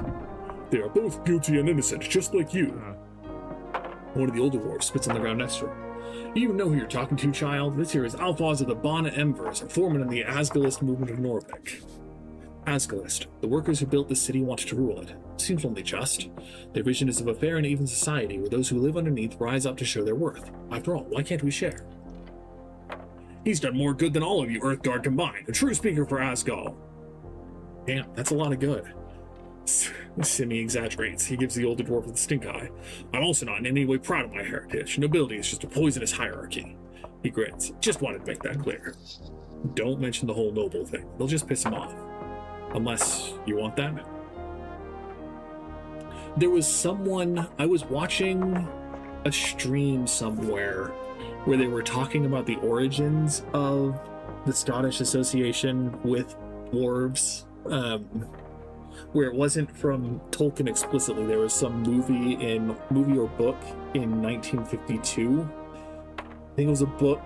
They are both guilty and innocent, just like you. One of the older dwarves spits on the ground next to her. You even know who you're talking to, child? This here is Alphonse of the Bana Embers, a foreman in the Asgalist movement of Norvik. Asgalist, the workers who built this city wanted to rule it. Seems only just. Their vision is of a fair and even society where those who live underneath rise up to show their worth. After all, why can't we share? He's done more good than all of you Earthguard combined. A true speaker for Asgal. Damn, that's a lot of good. Simi exaggerates. He gives the older dwarf the stink eye. I'm also not in any way proud of my heritage. Nobility is just a poisonous hierarchy. He grins. Just wanted to make that clear. Don't mention the whole noble thing. They'll just piss him off. Unless you want that. There was someone, I was watching a stream somewhere where they were talking about the origins of the Scottish association with dwarves. Where it wasn't from Tolkien explicitly. There was some movie or book in 1952. I think it was a book.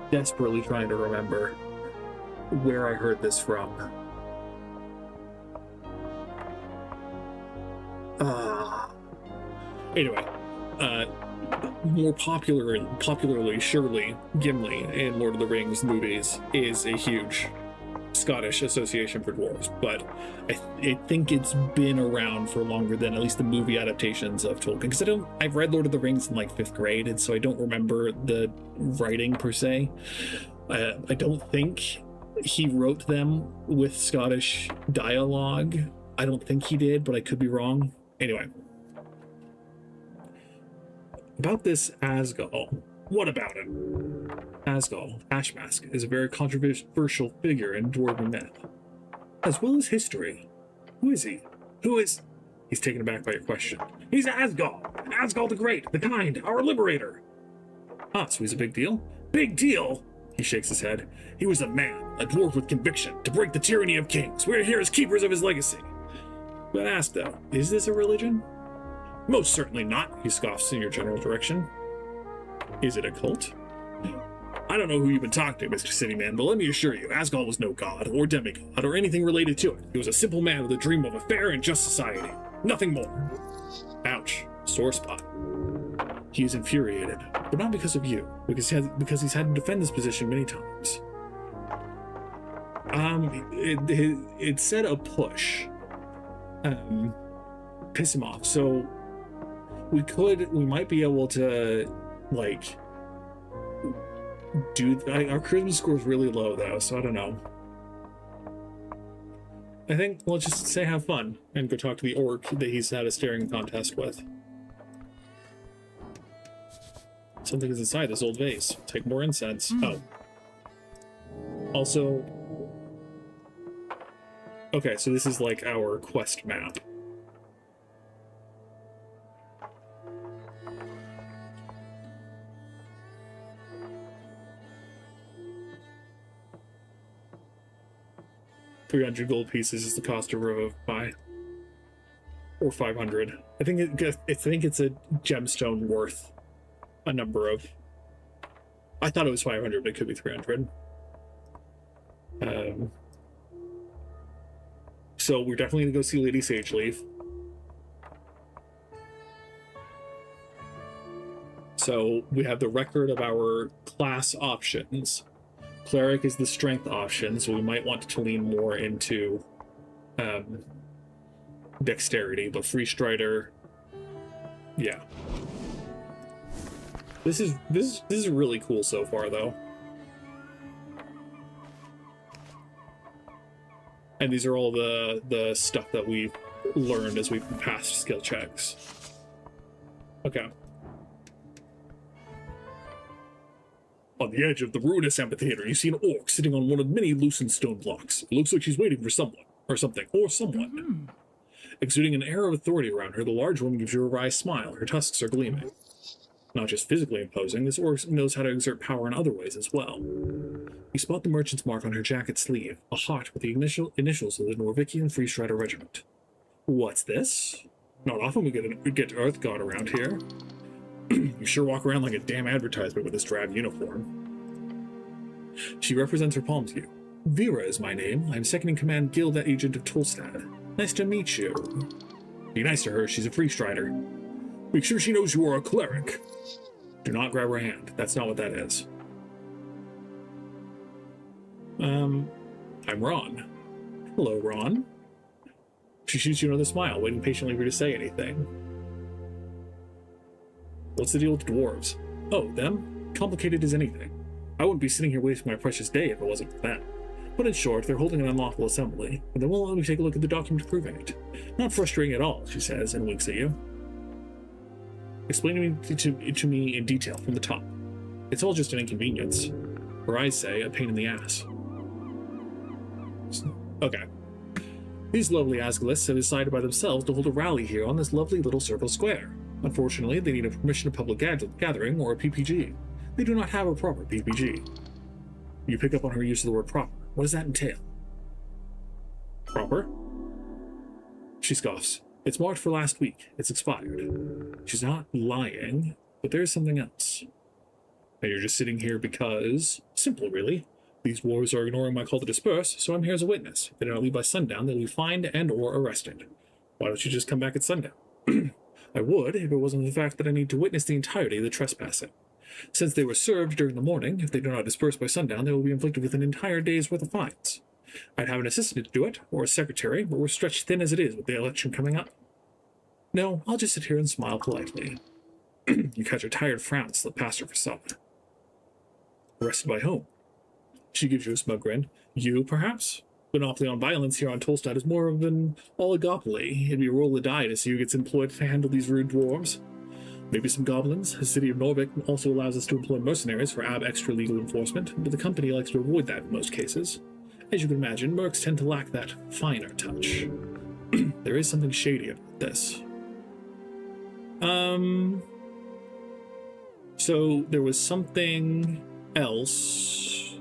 Desperately trying to remember where I heard this from. Anyway, more popularly, surely Gimli in Lord of the Rings movies is a huge Scottish association for dwarves, but I think it's been around for longer than at least the movie adaptations of Tolkien, because I've read Lord of the Rings in like 5th grade, and so I don't remember the writing per se. I don't think he wrote them with Scottish dialogue. I don't think he did, but I could be wrong. Anyway, about this Asgal. What about him? Asgal, Ashmask, is a very controversial figure in dwarven myth, as well as history. Who is he? He's taken aback by your question. He's Asgal! Asgal the Great, the Kind, our liberator! Ah, so he's a big deal? Big deal! He shakes his head. He was a man, a dwarf with conviction, to break the tyranny of kings. We're here as keepers of his legacy. But ask, though, is this a religion? Most certainly not, he scoffs in your general direction. Is it a cult? I don't know who you've been talking to, Mr. Cityman, but let me assure you, Asgal was no god, or demigod, or anything related to it. He was a simple man with a dream of a fair and just society. Nothing more. Ouch. Sore spot. He is infuriated, but not because of you, because he's had to defend this position many times. It said a push. Piss him off, so we might be able to, like, our charisma score is really low though, so I don't know. I think we'll just say have fun and go talk to the orc that he's had a staring contest with. Something is inside this old vase. Take more incense. Oh. Also, okay, so this is like our quest map. $300 gold pieces is the cost of Revivify, or 500. I think it's a gemstone worth a number of. I thought it was 500, but it could be 300. So we're definitely gonna go see Lady Sageleaf. So we have the record of our class options. Cleric is the strength option, so we might want to lean more into dexterity, but Free Strider, yeah. This is really cool so far, though. And these are all the stuff that we've learned as we've passed skill checks. Okay. On the edge of the ruinous amphitheater, you see an orc sitting on one of many loosened stone blocks. It looks like she's waiting for someone, or something, or someone. Exuding an air of authority around her, the large woman gives you a wry smile. Her tusks are gleaming. Not just physically imposing, this orc knows how to exert power in other ways as well. You spot the merchant's mark on her jacket sleeve, a heart with the initials of the Norvikian Free Strider Regiment. What's this? Not often we get Earthguard around here. You sure walk around like a damn advertisement with this drab uniform. She represents her palm to you. Vera is my name. I'm second in command guild agent of Tolstad. Nice to meet you. Be nice to her, she's a free strider. Make sure she knows you are a cleric. Do not grab her hand. That's not what that is. I'm Ron. Hello, Ron. She shoots you another smile, waiting patiently for you to say anything. What's the deal with the dwarves? Oh, them? Complicated as anything. I wouldn't be sitting here wasting my precious day if it wasn't for them. But in short, they're holding an unlawful assembly, and they won't let me take a look at the document proving it. Not frustrating at all, she says, and winks at you. Explain to me in detail from the top. It's all just an inconvenience. Or I say, a pain in the ass. Okay. These lovely Asgilists have decided by themselves to hold a rally here on this lovely little circle square. Unfortunately, they need a permission of public gathering, or a PPG. They do not have a proper PPG. You pick up on her use of the word proper. What does that entail? Proper? She scoffs. It's marked for last week. It's expired. She's not lying, but there's something else. And you're just sitting here because... Simple, really. These dwarves are ignoring my call to disperse, so I'm here as a witness. If they don't leave by sundown, they'll be fined and or arrested. Why don't you just come back at sundown? I would, if it wasn't the fact that I need to witness the entirety of the trespassing. Since they were served during the morning, if they do not disperse by sundown, they will be inflicted with an entire day's worth of fines. I'd have an assistant to do it, or a secretary, but we're stretched thin as it is with the election coming up. No, I'll just sit here and smile politely. You catch a tired frown slip past her facade. Arrested by whom? She gives you a smug grin. You, perhaps? Monopoly on violence here on Tolstad is more of an oligopoly. It'd be a roll of die to see who gets employed to handle these rude dwarves. Maybe some goblins. The city of Norbik also allows us to employ mercenaries for extra legal enforcement, but the company likes to avoid that in most cases. As you can imagine, mercs tend to lack that finer touch. There is something shady about this. So there was something else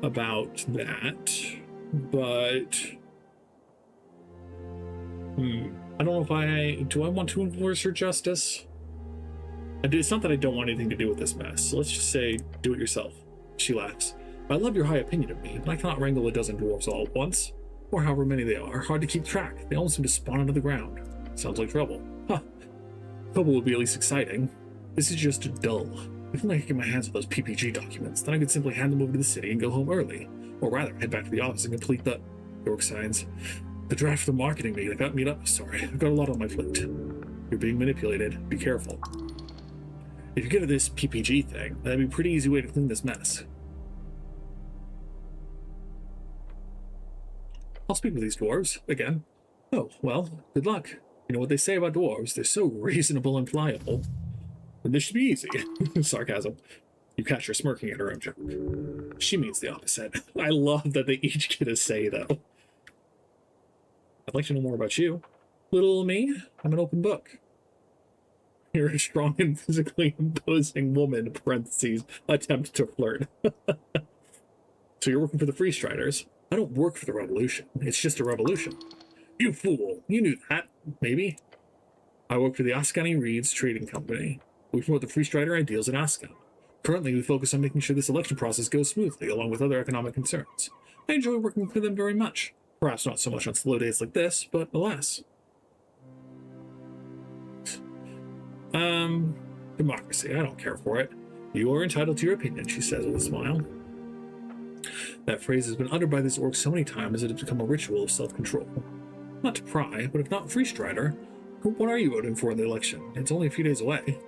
about that, but I don't know if do I want to enforce her justice? It's not that I don't want anything to do with this mess, so let's just say do it yourself. She laughs. I love your high opinion of me, but I cannot wrangle a dozen dwarves all at once, or however many they are. Hard to keep track. They all seem to spawn into the ground. Sounds like trouble. Huh. Trouble would be at least exciting. This is just dull. If only I could get my hands on those PPG documents, then I could simply hand them over to the city and go home early. Or rather, head back to the office and complete the... York signs. The draft for the marketing meeting. Sorry, I've got a lot on my plate. You're being manipulated. Be careful. If you get to this PPG thing, that'd be a pretty easy way to clean this mess. I'll speak with these dwarves, again. Oh, well, good luck. You know what they say about dwarves, they're so reasonable and pliable. And this should be easy. Sarcasm. You catch her smirking at her own joke. She means the opposite. I love that they each get a say, though. I'd like to know more about you. Little me, I'm an open book. You're a strong and physically imposing woman, parentheses, attempt to flirt. So you're working for the Free Striders. I don't work for the revolution. It's just a revolution. You fool. You knew that, maybe. I work for the Ascani Reeds Trading Company. We promote the Free Strider ideals in Ascan. Currently, we focus on making sure this election process goes smoothly, along with other economic concerns. I enjoy working for them very much. Perhaps not so much on slow days like this, but alas. Democracy. I don't care for it. You are entitled to your opinion, she says with a smile. That phrase has been uttered by this orc so many times that it's become a ritual of self-control. Not to pry, but if not Free Strider, what are you voting for in the election? It's only a few days away.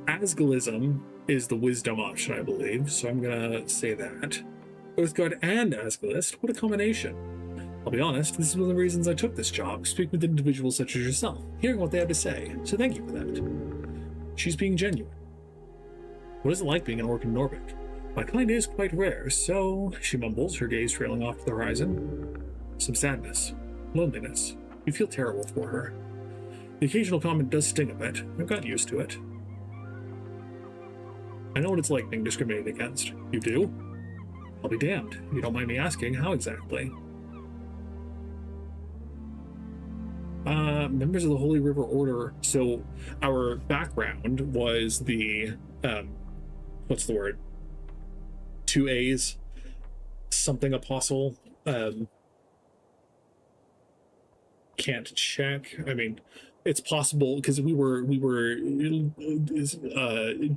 Asgalism is the wisdom option, I believe, so I'm gonna say that. Oathguard and Asgalist, what a combination. I'll be honest, this is one of the reasons I took this job, speaking with individuals such as yourself, hearing what they have to say, so thank you for that. She's being genuine. What is it like being an orc in Norbik? My kind is quite rare, so, she mumbles, her gaze trailing off to the horizon. Some sadness, loneliness. You feel terrible for her. The occasional comment does sting a bit. I've gotten used to it. I know what it's like being discriminated against. You do? I'll be damned. You don't mind me asking, how exactly? Members of the Holy River Order. So, our background was the, what's the word? 2 A's. something apostle. Can't check. I mean, it's possible because we were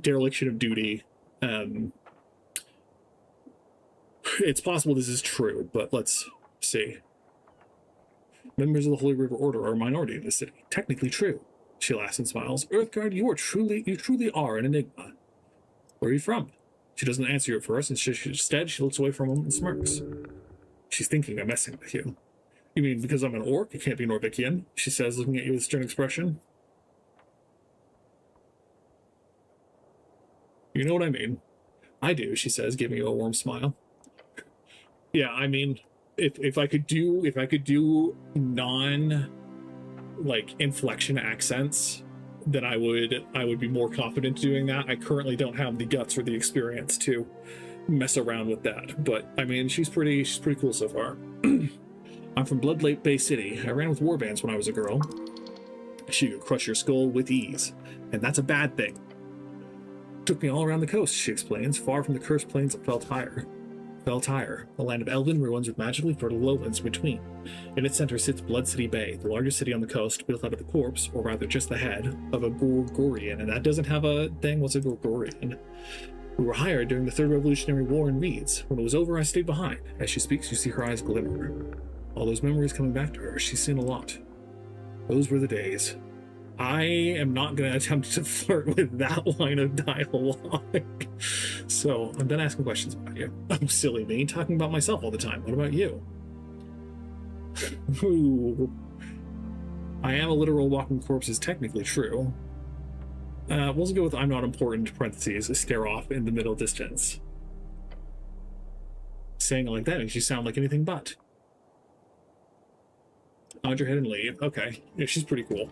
dereliction of duty. It's possible this is true, but let's see. Members of the Holy River Order are a minority in the city. Technically true. She laughs and smiles. Earthguard, you truly are an enigma. Where are you from? She doesn't answer you at first, and instead she looks away from him and smirks. She's thinking I'm messing with you. You mean because I'm an orc, you can't be Norvikian? She says, looking at you with a stern expression. You know what I mean? I do, she says, giving you a warm smile. Yeah, I mean, if I could do non inflection accents, then I would be more confident doing that. I currently don't have the guts or the experience to mess around with that. But I mean, she's pretty cool so far. I'm from Blood Lake Bay City. I ran with warbands when I was a girl. She could crush your skull with ease, and that's a bad thing. Took me all around the coast, she explains, far from the cursed plains of Feltyre. Feltyre, a land of elven ruins with magically fertile lowlands between. In its center sits Blood City Bay, the largest city on the coast, built out of the corpse, or rather just the head, of a Gorgorian, and that doesn't have a thing. What's a Gorgorian? We were hired during the Third Revolutionary War in Reeds. When it was over, I stayed behind. As she speaks, you see her eyes glimmer. All those memories coming back to her. She's seen a lot. Those were the days. I am not going to attempt to flirt with that line of dialogue. So, I'm done asking questions about you. I'm silly me, talking about myself all the time. What about you? Ooh. I am a literal walking corpse is technically true. We'll go with I'm not important, parentheses, stare off in the middle distance. Saying it like that makes you sound like anything but. Nod your head and leave. Okay. Yeah, she's pretty cool.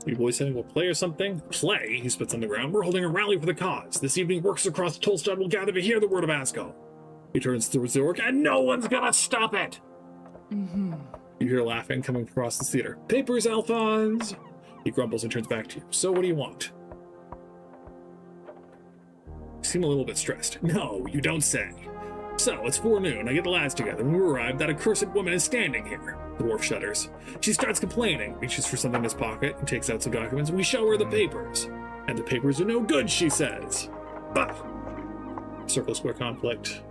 You boys saying we'll play or something? Play? He spits on the ground. We're holding a rally for the cause. This evening, workers across Tolstad will gather to hear the word of Asco. He turns towards the orc, and no one's gonna stop it! You hear laughing coming across the theater. Papers, Alphonse! He grumbles and turns back to you. So what do you want? You seem a little bit stressed. No, you don't say. So, it's forenoon. I get the lads together. When we arrive, that accursed woman is standing here. The dwarf shudders. She starts complaining, reaches for something in his pocket, and takes out some documents. We show her the papers. And the papers are no good, she says. Bah! Circle square conflict.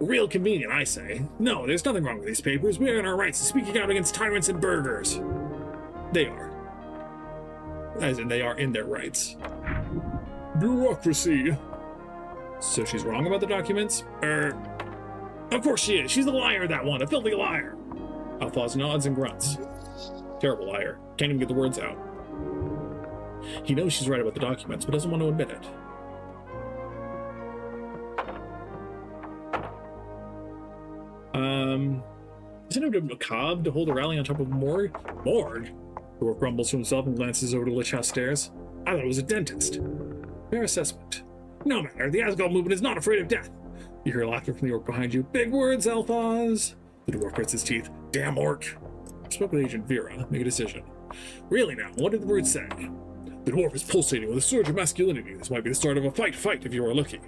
Real convenient, I say. No, there's nothing wrong with these papers. We are in our rights to speaking out against tyrants and burghers. They are. As in, they are in their rights. Bureaucracy. So she's wrong about the documents? Of course she is. She's a liar, that one. A filthy liar. Alphonse nods and grunts. Terrible liar. Can't even get the words out. He knows she's right about the documents, but doesn't want to admit it. Isn't it macabre to hold a rally on top of a morgue? Morgue? The dwarf grumbles to himself and glances over to Lich House stairs. I thought it was a dentist. Fair assessment. No matter, the Asgard movement is not afraid of death. You hear laughter from the orc behind you. Big words, Alphonse! The dwarf grits his teeth. Damn orc! Spoke with Agent Vera. Make a decision. Really now, what did the word say? The dwarf is pulsating with a surge of masculinity. This might be the start of a fight if you are lucky.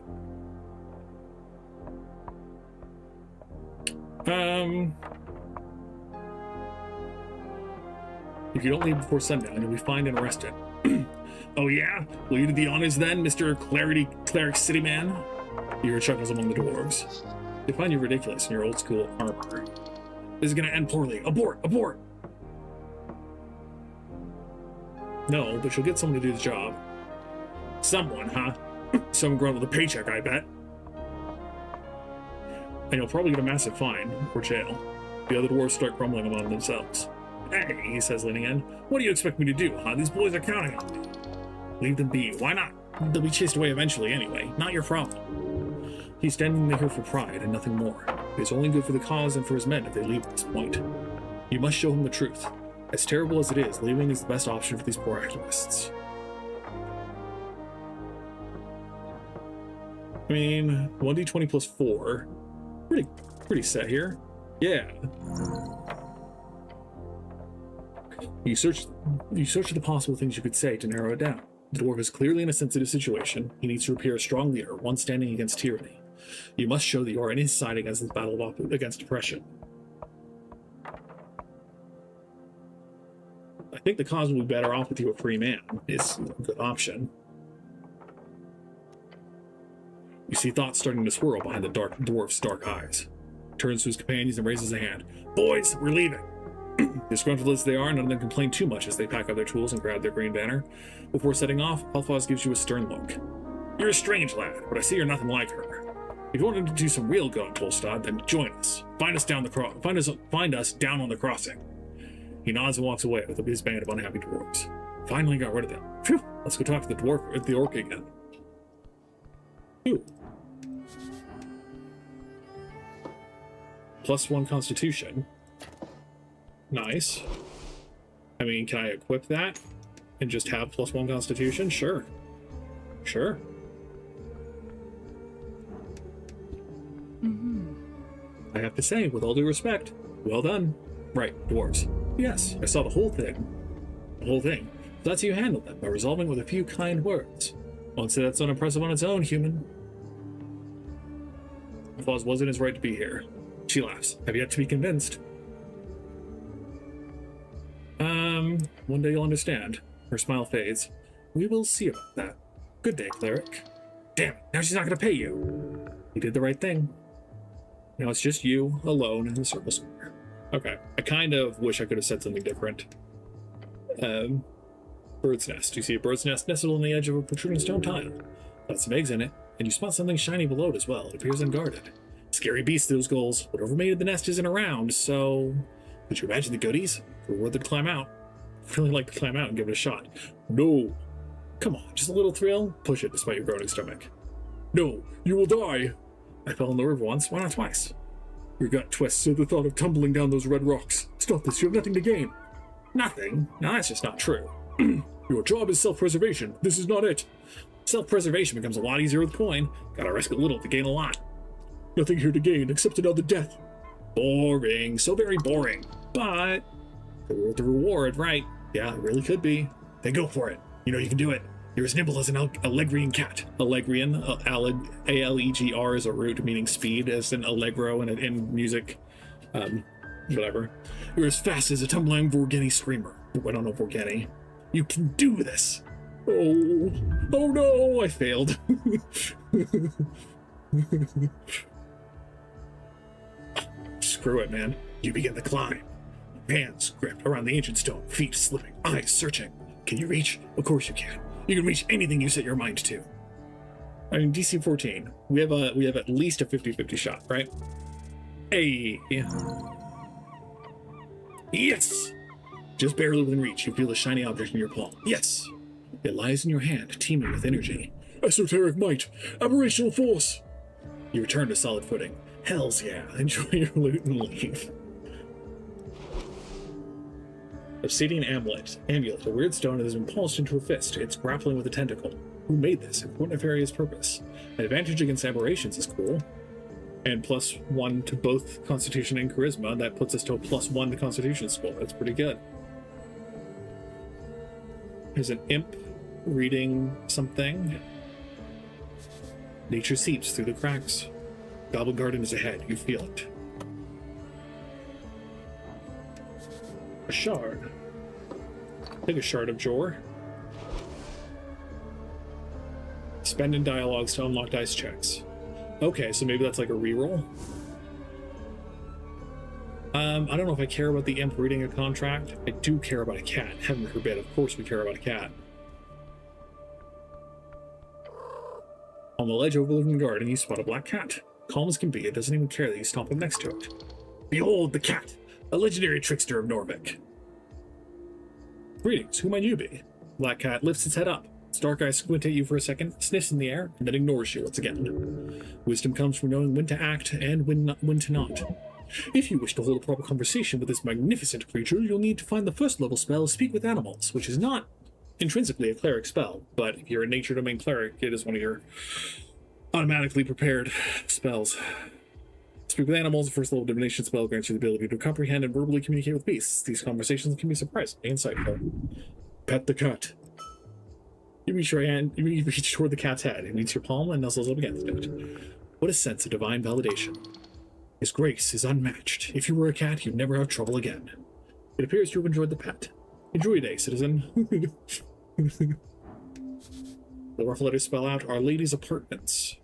If you don't leave before sundown, you'll be fined and arrested. Oh yeah? Will you do the honors then, Mr. Cleric City Man? You hear chuckles among the dwarves. They find you ridiculous in your old school armor. This is gonna end poorly. Abort! Abort! No, but you'll get someone to do the job. Someone, huh? Some grunt with a paycheck, I bet. And you'll probably get a massive fine, or jail. The other dwarves start grumbling among themselves. Hey, he says, leaning in. What do you expect me to do, huh? These boys are counting on me. Leave them be. Why not? They'll be chased away eventually anyway. Not your problem. He's standing there for pride and nothing more. It's only good for the cause and for his men if they leave at this point. You must show him the truth. As terrible as it is, leaving is the best option for these poor activists. I mean, 1d20 plus 4. Pretty set here. Yeah. You search the possible things you could say to narrow it down. The dwarf is clearly in a sensitive situation. He needs to appear a strong leader, one standing against tyranny. You must show that you are on his side against this battle against oppression. I think the cause will be better off with you a free man. Is a good option. You see thoughts starting to swirl behind the dwarf's dark eyes. Turns to his companions and raises a hand. Boys, we're leaving. Disgruntled as they are, none of them complain too much as they pack up their tools and grab their green banner. Before setting off, Alphaz gives you a stern look. You're a strange lad, but I see you're nothing like her. If you want to do some real good on Tolstad, then join us. Find us down on the crossing. He nods and walks away with his band of unhappy dwarves. Finally got rid of them. Phew, let's go talk to the orc again. Ooh. +1 Constitution. Nice. I mean, can I equip that and just have +1 Constitution? Sure. Sure. I have to say, with all due respect, well done. Right, dwarves. Yes, I saw the whole thing. The whole thing. So that's how you handle them, by resolving with a few kind words. Won't say that's unimpressive on its own, human. Alphaz wasn't his right to be here. She laughs. Have yet to be convinced. One day you'll understand. Her smile fades. We will see about that. Good day, cleric. Damn it, now she's not gonna pay you. You did the right thing. Now it's just you, alone, in the circle somewhere. Okay, I kind of wish I could have said something different. Bird's nest. You see a bird's nest nestled on the edge of a protruding stone tile. Got some eggs in it, and you spot something shiny below it as well. It appears unguarded. Scary beast, those goals. Whatever made of the nest isn't around, so... Could you imagine the goodies? If we're worth it to climb out. I'd really like to climb out and give it a shot. No. Come on, just a little thrill? Push it despite your groaning stomach. No, you will die. I fell in the river once, why not twice? Your gut twists at the thought of tumbling down those red rocks. Stop this, you have nothing to gain. Nothing? No, that's just not true. Your job is self-preservation. This is not it. Self-preservation becomes a lot easier with coin. Gotta risk a little to gain a lot. Nothing here to gain except another death. Boring. So very boring. But the reward, right? Yeah, it really could be. Then go for it. You know you can do it. You're as nimble as an Allegrian cat. Allegrian, A-L-E-G-R is a root meaning speed, as in allegro in music. Whatever. You're as fast as a tumbling Vorgeni screamer. Oh, I don't know Vorgeni. You can do this. Oh no, I failed. Screw it, man. You begin the climb. Hands gripped around the ancient stone, feet slipping, eyes searching. Can you reach? Of course you can. You can reach anything you set your mind to. I mean, DC 14. We have at least a 50-50 shot, right? Hey. Yes! Just barely within reach, you feel the shiny object in your palm. Yes! It lies in your hand, teeming with energy. Esoteric might! Aberrational force! You return to solid footing. Hells yeah, enjoy your loot and leave. Obsidian amulet, a weird stone that has been polished into a fist. It's grappling with a tentacle. Who made this? And what nefarious purpose? An advantage against aberrations is cool. And +1 to both Constitution and Charisma. That puts us to a +1 to Constitution score. That's pretty good. There's an imp reading something. Nature seeps through the cracks. Goblin Garden is ahead. You feel it. A shard. Take a shard of Jor. Spend in dialogues to unlock dice checks. Okay, so maybe that's like a reroll. I don't know if I care about the imp reading a contract. I do care about a cat. Heaven forbid, of course we care about a cat. On the ledge overlooking the garden, you spot a black cat. Calm as can be, it doesn't even care that you stomp him next to it. Behold the cat, a legendary trickster of Norvik. Greetings, who might you be? Black cat lifts its head up. Its dark eyes squint at you for a second, sniffs in the air, and then ignores you once again. Wisdom comes from knowing when to act and when to not. If you wish to hold a proper conversation with this magnificent creature, you'll need to find the first level spell Speak with Animals, which is not intrinsically a cleric spell, but if you're a nature domain cleric, it is one of your automatically prepared spells. Speak with animals. The first level divination spell grants you the ability to comprehend and verbally communicate with beasts. These conversations can be surprising and insightful. Pet the cat. You reach your hand, you reach toward the cat's head. It meets your palm and nuzzles up against it. What a sense of divine validation. His grace is unmatched. If you were a cat, you'd never have trouble again. It appears you have enjoyed the pet. Enjoy your day, citizen. The rough letters spell out Our Lady's apartments.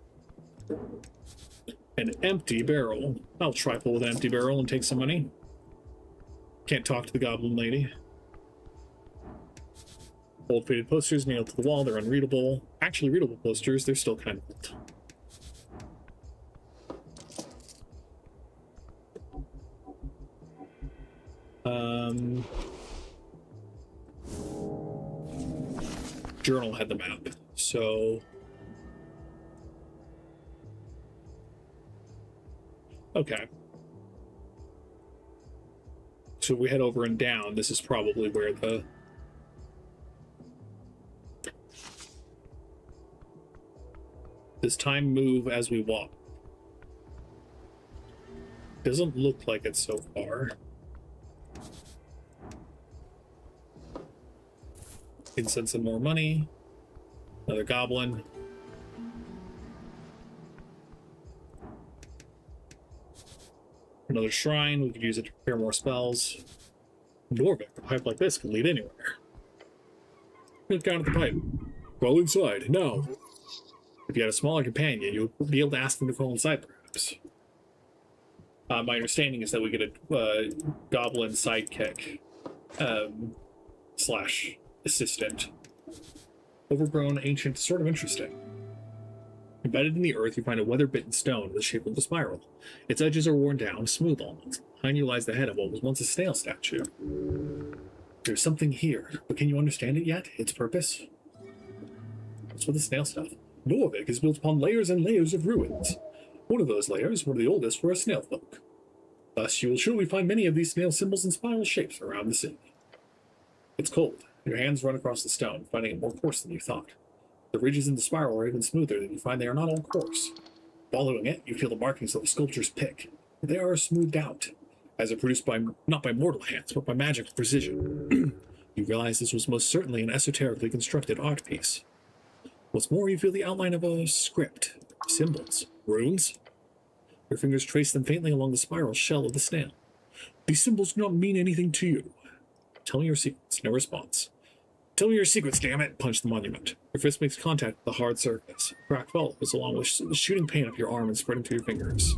An empty barrel. I'll trifle with an empty barrel and take some money. Can't talk to the goblin lady. Old faded posters nailed to the wall. They're unreadable. Actually readable posters. They're still kind of old. Journal had the map. So... Okay. So we head over and down. This is probably where the... Does time move as we walk? Doesn't look like it so far. Incense and more money. Another goblin. Another shrine. We could use it to prepare more spells. Norvik, a pipe like this could lead anywhere. Look down at the pipe. Crawl inside, now. If you had a smaller companion, you would be able to ask them to crawl inside, perhaps. My understanding is that we get a goblin sidekick slash assistant. Overgrown, ancient, sort of interesting. Embedded in the earth, you find a weather-bitten stone in the shape of a spiral. Its edges are worn down, smooth almost. Behind you lies the head of what was once a snail statue. There's something here, but can you understand it yet? Its purpose? What's with the snail stuff? Norvik is built upon layers and layers of ruins. One of those layers, one of the oldest, were a snail folk. Thus, you will surely find many of these snail symbols and spiral shapes around the city. It's cold. Your hands run across the stone, finding it more coarse than you thought. The ridges in the spiral are even smoother than you find they are not all coarse. Following it, you feel the markings of the sculpture's pick. They are smoothed out, as if produced by not by mortal hands, but by magical precision. You realize this was most certainly an esoterically constructed art piece. What's more, you feel the outline of a script, symbols, runes. Your fingers trace them faintly along the spiral shell of the snail. These symbols do not mean anything to you. Tell me your secrets. No response. Tell me your secrets, damn it! Punch the monument. Your fist makes contact with the hard surface. A crack follows, along with shooting pain up your arm and spreading through your fingers.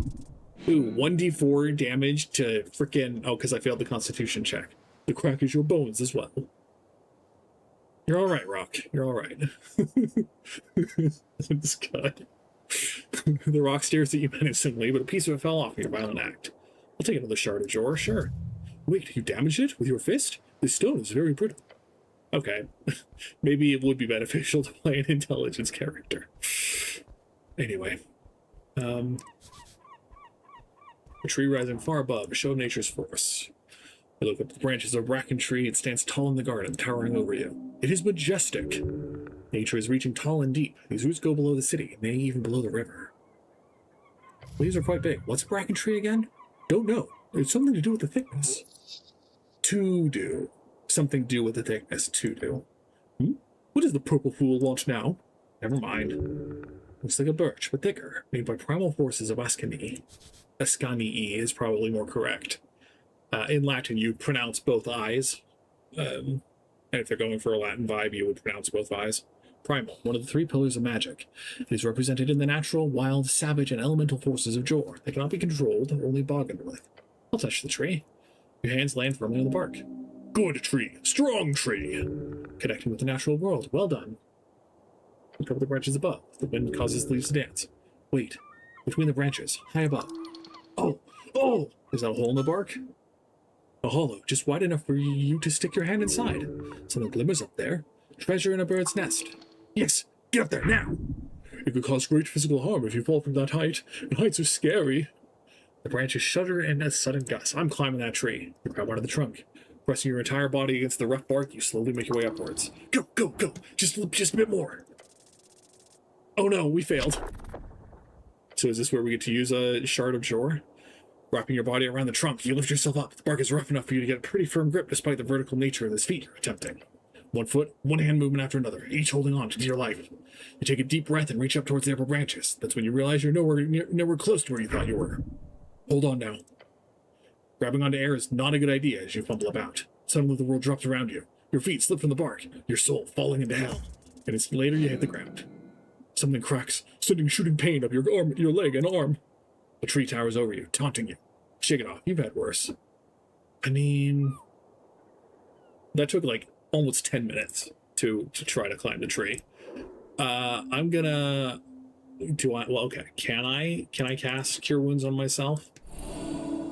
Ooh, 1d4 damage to frickin'... Oh, because I failed the constitution check. The crack is your bones as well. You're alright, Rock. You're alright. This guy. The rock stares at you menacingly, but a piece of it fell off in your violent act. I'll take another shard of Jor, sure. Wait, you damaged it with your fist? This stone is very brittle. Okay. Maybe it would be beneficial to play an intelligence character. Anyway. A tree rising far above, a show of nature's force. You look up the branches of a bracken tree. It stands tall in the garden, towering over you. It is majestic. Nature is reaching tall and deep. These roots go below the city, maybe even below the river. Leaves are quite big. What's a bracken tree again? Don't know. It's something to do with the thickness. To do. Something to do with the thickness. To do. What does the purple fool want now? Never mind. Looks like a birch, but thicker, made by primal forces of Ascanii. Ascanii is probably more correct. In Latin, you pronounce both I's. And if they're going for a Latin vibe, you would pronounce both I's. Primal, one of the three pillars of magic. It is represented in the natural, wild, savage, and elemental forces of Jor. They cannot be controlled, only bargained with. I'll touch the tree. Your hands land firmly on the bark. Good tree. Strong tree. Connecting with the natural world. Well done. Look up the branches above. The wind causes the leaves to dance. Wait. Between the branches. High above. Oh! Oh! Is that a hole in the bark? A hollow, just wide enough for you to stick your hand inside. Something glimmers up there. Treasure in a bird's nest. Yes, get up there, now! It could cause great physical harm if you fall from that height, and heights are scary. The branches shudder in a sudden gust. I'm climbing that tree. You grab onto the trunk. Pressing your entire body against the rough bark, you slowly make your way upwards. Go, go, go! Just a bit more! Oh no, we failed. So is this where we get to use a shard of Jor? Wrapping your body around the trunk, you lift yourself up. The bark is rough enough for you to get a pretty firm grip despite the vertical nature of this feat you're attempting. One foot, one hand movement after another, each holding on to your life. You take a deep breath and reach up towards the upper branches. That's when you realize you're nowhere close to where you thought you were. Hold on now. Grabbing onto air is not a good idea as you fumble about. Suddenly the world drops around you. Your feet slip from the bark, your soul falling into hell. And it's later you hit the ground. Something cracks, sending shooting pain up your leg and arm. A tree towers over you, taunting you. Shake it off, you've had worse. I mean, that took like almost 10 minutes to try to climb the tree. I'm gonna can I cast Cure Wounds on myself?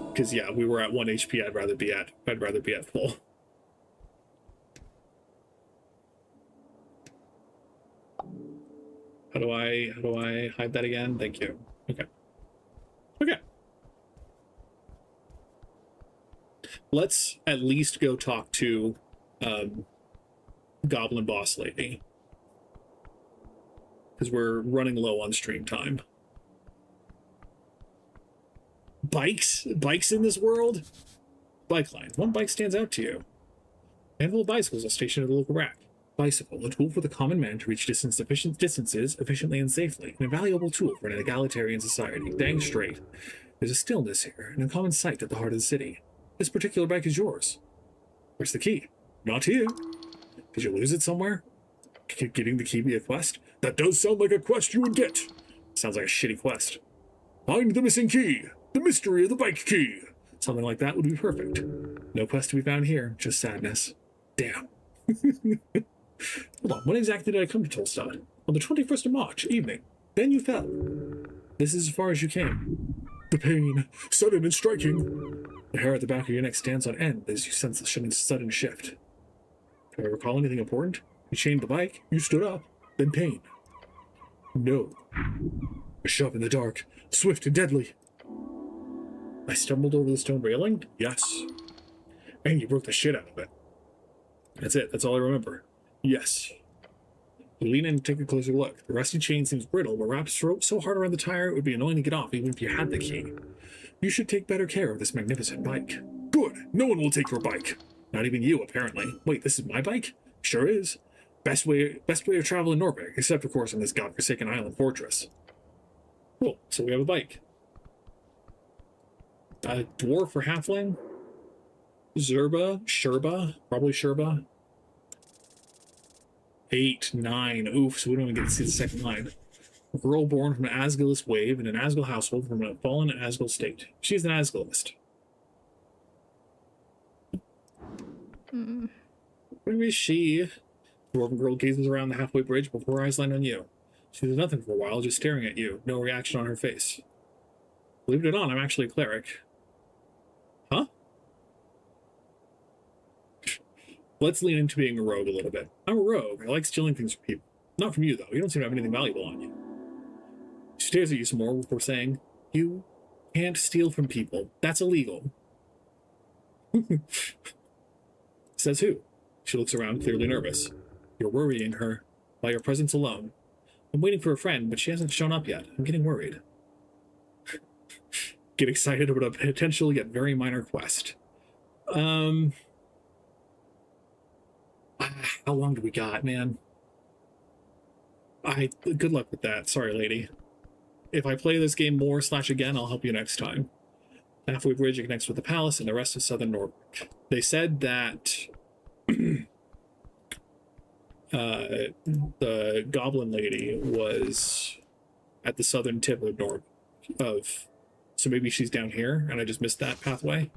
Because yeah, we were at 1 HP. I'd rather be at full. How do I hide that again? Thank you. Okay. Let's at least go talk to Goblin Boss Lady, because we're running low on stream time. Bikes in this world? Bike line. One bike stands out to you. A handful of bicycles are stationed at the local rack. Bicycle, a tool for the common man to reach distances efficiently and safely. An invaluable tool for an egalitarian society. Dang straight. There's a stillness here, an uncommon sight at the heart of the city. This particular bike is yours. Where's the key? Not here. Did you lose it somewhere? Getting the key be a quest? That does sound like a quest you would get. Sounds like a shitty quest. Find the missing key. The mystery of the bike key. Something like that would be perfect. No quest to be found here, just sadness. Damn. Hold on, when exactly did I come to Tolstad? On the 21st of March, evening. Then you fell. This is as far as you came. The pain, sudden and striking. The hair at the back of your neck stands on end as you sense the sudden shift. Do I recall anything important? You chained the bike, you stood up, then pain. No. A shove in the dark, swift and deadly. I stumbled over the stone railing? Yes. And you broke the shit out of it. That's it, that's all I remember. Yes. You lean in and take a closer look. The rusty chain seems brittle, but wrapped so hard around the tire it would be annoying to get off even if you had the key. You should take better care of this magnificent bike. Good! No one will take your bike! Not even you, apparently. Wait, this is my bike? Sure is. Best way of travel in Norway, except of course on this godforsaken island fortress. Cool, so we have a bike. A dwarf or halfling? Sherba, probably Sherba. 8, 9, oof, so we don't even get to see the second line. A girl born from an Asgilist wave in an Asgil household from a fallen Asgil state. She's an Asgilist. Maybe she. The dwarven girl gazes around the halfway bridge before her eyes land on you. She does nothing for a while, just staring at you. No reaction on her face. Believe it or not, I'm actually a cleric. Huh? Let's lean into being a rogue a little bit. I'm a rogue. I like stealing things from people. Not from you, though. You don't seem to have anything valuable on you. She stares at you some more before saying, You can't steal from people. That's illegal. Says who? She looks around, clearly nervous. You're worrying her. By your presence alone. I'm waiting for a friend, but she hasn't shown up yet. I'm getting worried. Get excited about a potential yet very minor quest. How long do we got, man? Good luck with that. Sorry, lady. If I play this game more / again, I'll help you next time. Halfway bridge connects with the palace and the rest of southern Norfolk. They said that the goblin lady was at the southern tip of so maybe she's down here and I just missed that pathway.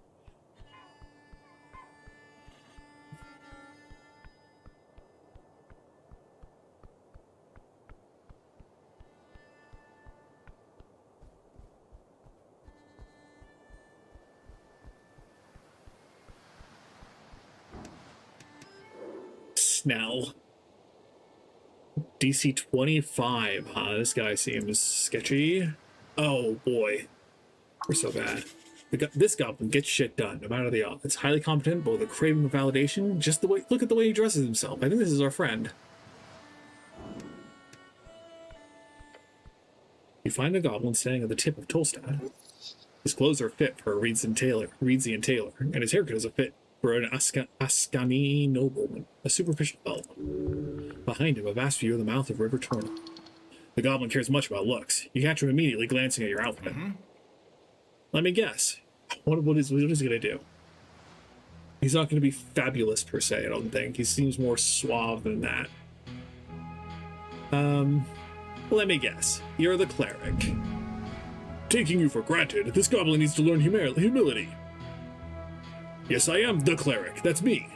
Snell. DC 25, huh? This guy seems sketchy. Oh boy. We're so bad. This goblin gets shit done, no matter the odds. It's highly competent, but with a craving of validation. Just the way, look at the way he dresses himself. I think this is our friend. You find a goblin standing at the tip of Tolstad. His clothes are fit for a Reedsian tailor, and his haircut is a fit for an Ascani nobleman, a superficial element. Behind him, a vast view of the mouth of River Torna. The goblin cares much about looks. You catch him immediately glancing at your outfit. Let me guess. What is he going to do? He's not going to be fabulous per se, I don't think. He seems more suave than that. Let me guess. You're the cleric. Taking you for granted, this goblin needs to learn humility. Yes, I am the cleric. That's me.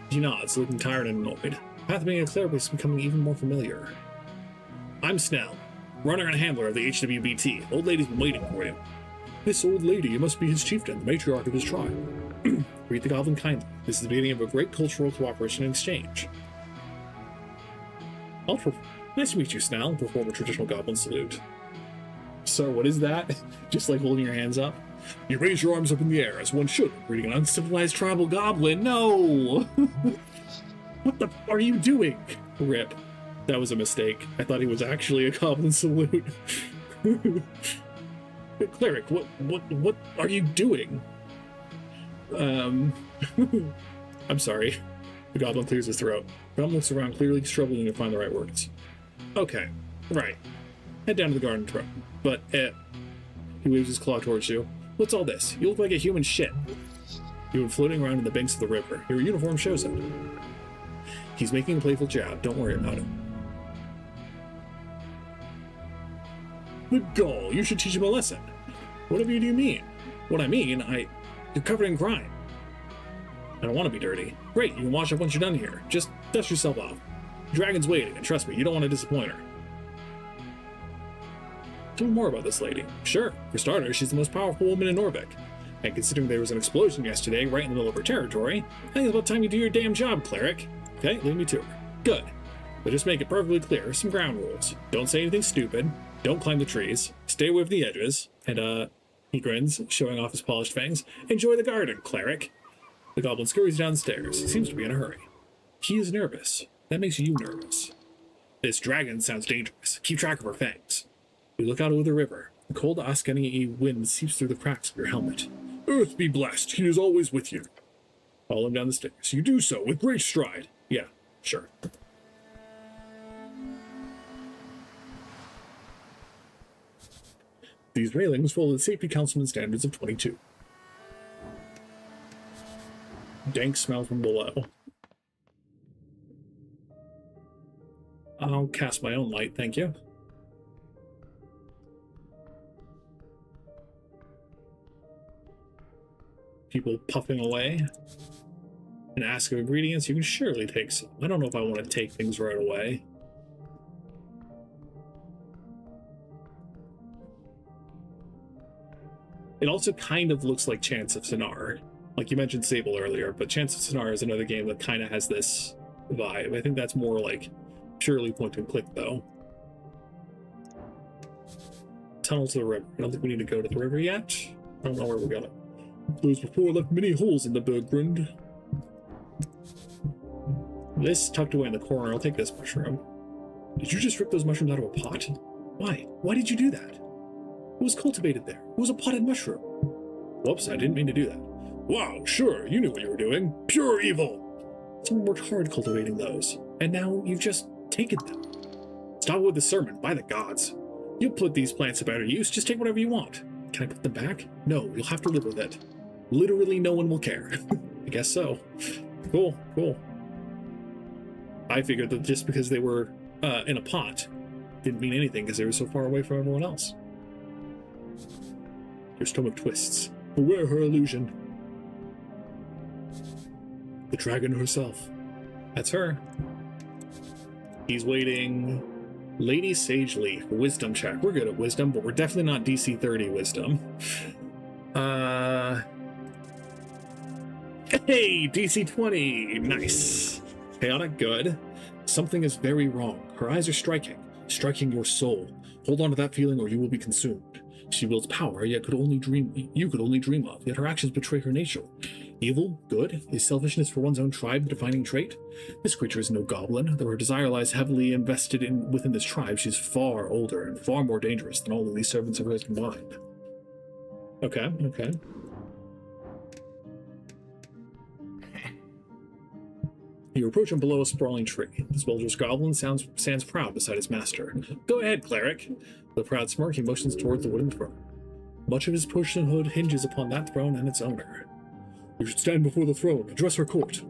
He nods, looking tired and annoyed. The path of being a cleric is becoming even more familiar. I'm Snell, runner and handler of the HWBT. Old lady's been waiting for you. This old lady, you must be his chieftain, the matriarch of his tribe. Greet the goblin kindly. This is the beginning of a great cultural cooperation and exchange. Nice to meet you, Snell. Perform a traditional goblin salute. Sir, what is that? Just like holding your hands up? You raise your arms up in the air, as one should, greeting an uncivilized tribal goblin. No! What the f are you doing? Rip. That was a mistake. I thought he was actually a goblin salute. Cleric, what are you doing? I'm sorry. The goblin clears his throat. The goblin looks around, clearly struggling to find the right words. Okay, right. Head down to the garden truck. But, he waves his claw towards you. What's all this? You look like a human shit. You've been floating around in the banks of the river. Your uniform shows it. He's making a playful jab. Don't worry about it. The gall! You should teach him a lesson. Whatever do you mean? What I mean, you're covered in grime. I don't want to be dirty. Great, you can wash up once you're done here. Just dust yourself off. The dragon's waiting, and trust me, you don't want to disappoint her. Tell me more about this lady. Sure, for starters, she's the most powerful woman in Norvik. And considering there was an explosion yesterday right in the middle of her territory, I think it's about time you do your damn job, cleric. Okay, leave me to her. Good. But just make it perfectly clear, some ground rules. Don't say anything stupid. Don't climb the trees. Stay away from the edges. And, he grins, showing off his polished fangs. Enjoy the garden, cleric. The goblin scurries downstairs. He seems to be in a hurry. He is nervous. That makes you nervous. This dragon sounds dangerous. Keep track of her fangs. You look out over the river. The cold Ascani wind seeps through the cracks of your helmet. Earth be blessed. He is always with you. Follow him down the stairs. You do so with great stride. Yeah, sure. These railings follow the Safety Councilman standards of 22. Dank smell from below. I'll cast my own light, thank you. People puffing away. And ask of ingredients, you can surely take some. I don't know if I want to take things right away. It also kind of looks like Chance of Sonar. Like you mentioned Sable earlier, but Chance of Sonar is another game that kind of has this vibe. I think that's more like purely point and click, though. Tunnel to the river. I don't think we need to go to the river yet. I don't know where we're going. Those before left many holes in the Berggrund. This tucked away in the corner. I'll take this mushroom. Did you just rip those mushrooms out of a pot? Why? Why did you do that? It was cultivated there. It was a potted mushroom. Whoops, I didn't mean to do that. Wow, sure, you knew what you were doing. Pure evil! Someone worked hard cultivating those, and now you've just taken them. Stop with the sermon, by the gods. You'll put these plants to better use, just take whatever you want. Can I put them back? No, you'll have to live with it. Literally no one will care. I guess so. Cool, cool. I figured that just because they were in a pot didn't mean anything because they were so far away from everyone else. Your stomach twists. Beware her illusion. The dragon herself. That's her. He's waiting. Lady Sageleaf, wisdom check. We're good at wisdom, but we're definitely not DC 30 wisdom. Hey, DC 20. Nice. Chaotic, good. Something is very wrong. Her eyes are striking your soul. Hold on to that feeling or you will be consumed. She wields power you could only dream of, yet her actions betray her nature. Evil, good, is selfishness for one's own tribe the defining trait? This creature is no goblin, though her desire lies heavily invested within this tribe. She's far older and far more dangerous than all of these servants of hers combined. Okay, okay. You approach him below a sprawling tree. This bulbous goblin stands proud beside his master. Go ahead, cleric. With a proud smirk, he motions towards the wooden throne. Much of his personhood hinges upon that throne and its owner. You should stand before the throne, address her court.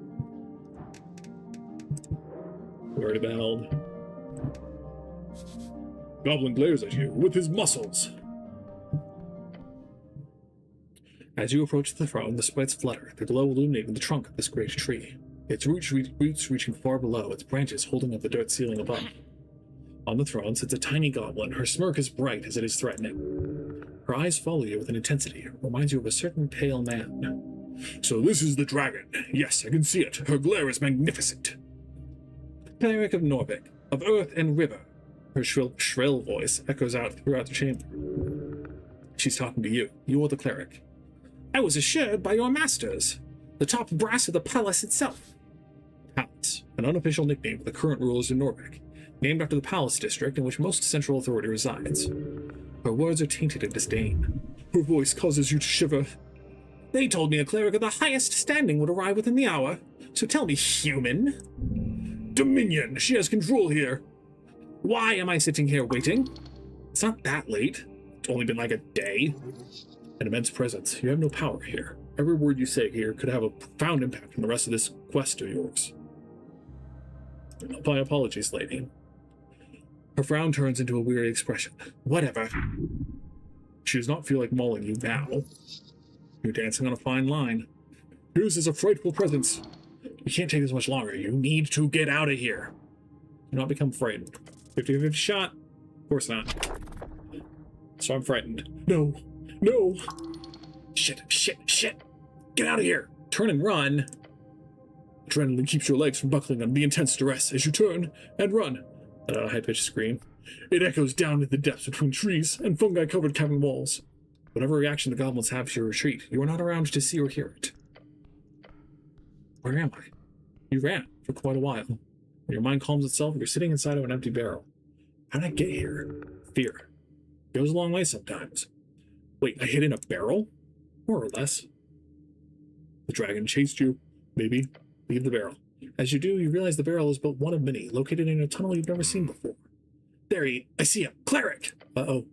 Worried beheld. Goblin glares at you with his muscles. As you approach the throne, the sprites flutter, their glow illuminating the trunk of this great tree. Its roots reaching far below, its branches holding up the dirt ceiling above. On the throne sits a tiny goblin. Her smirk is bright as it is threatening. Her eyes follow you with an intensity. It reminds you of a certain pale man. So this is the dragon. Yes, I can see it. Her glare is magnificent. Cleric of Norvik, of earth and river. Her shrill voice echoes out throughout the chamber. She's talking to you. You are the cleric. I was assured by your masters. The top brass of the palace itself. Palace, an unofficial nickname for the current rulers in Norvik, named after the palace district in which most central authority resides. Her words are tainted in disdain. Her voice causes you to shiver. They told me a cleric of the highest standing would arrive within the hour. So tell me, human. Dominion, she has control here. Why am I sitting here waiting? It's not that late. It's only been like a day. An immense presence. You have no power here. Every word you say here could have a profound impact on the rest of this quest of yours. My apologies, lady. Her frown turns into a weary expression. Whatever. She does not feel like mauling you now. You're dancing on a fine line. Yours is a frightful presence. You can't take this much longer. You need to get out of here. Do not become frightened. 50-50 shot? Of course not. So I'm frightened. No. No. Shit. Get out of here. Turn and run. Adrenaline keeps your legs from buckling under the intense duress as you turn and run. Let out a high-pitched scream. It echoes down in the depths between trees and fungi-covered cavern walls. Whatever reaction the goblins have to your retreat, you are not around to see or hear it. Where am I? You ran for quite a while. When your mind calms itself, you're sitting inside of an empty barrel. How did I get here? Fear. It goes a long way sometimes. Wait, I hid in a barrel? More or less. The dragon chased you. Maybe. Leave the barrel. As you do, you realize the barrel is but one of many, located in a tunnel you've never seen before. There I see him. Cleric! Uh-oh.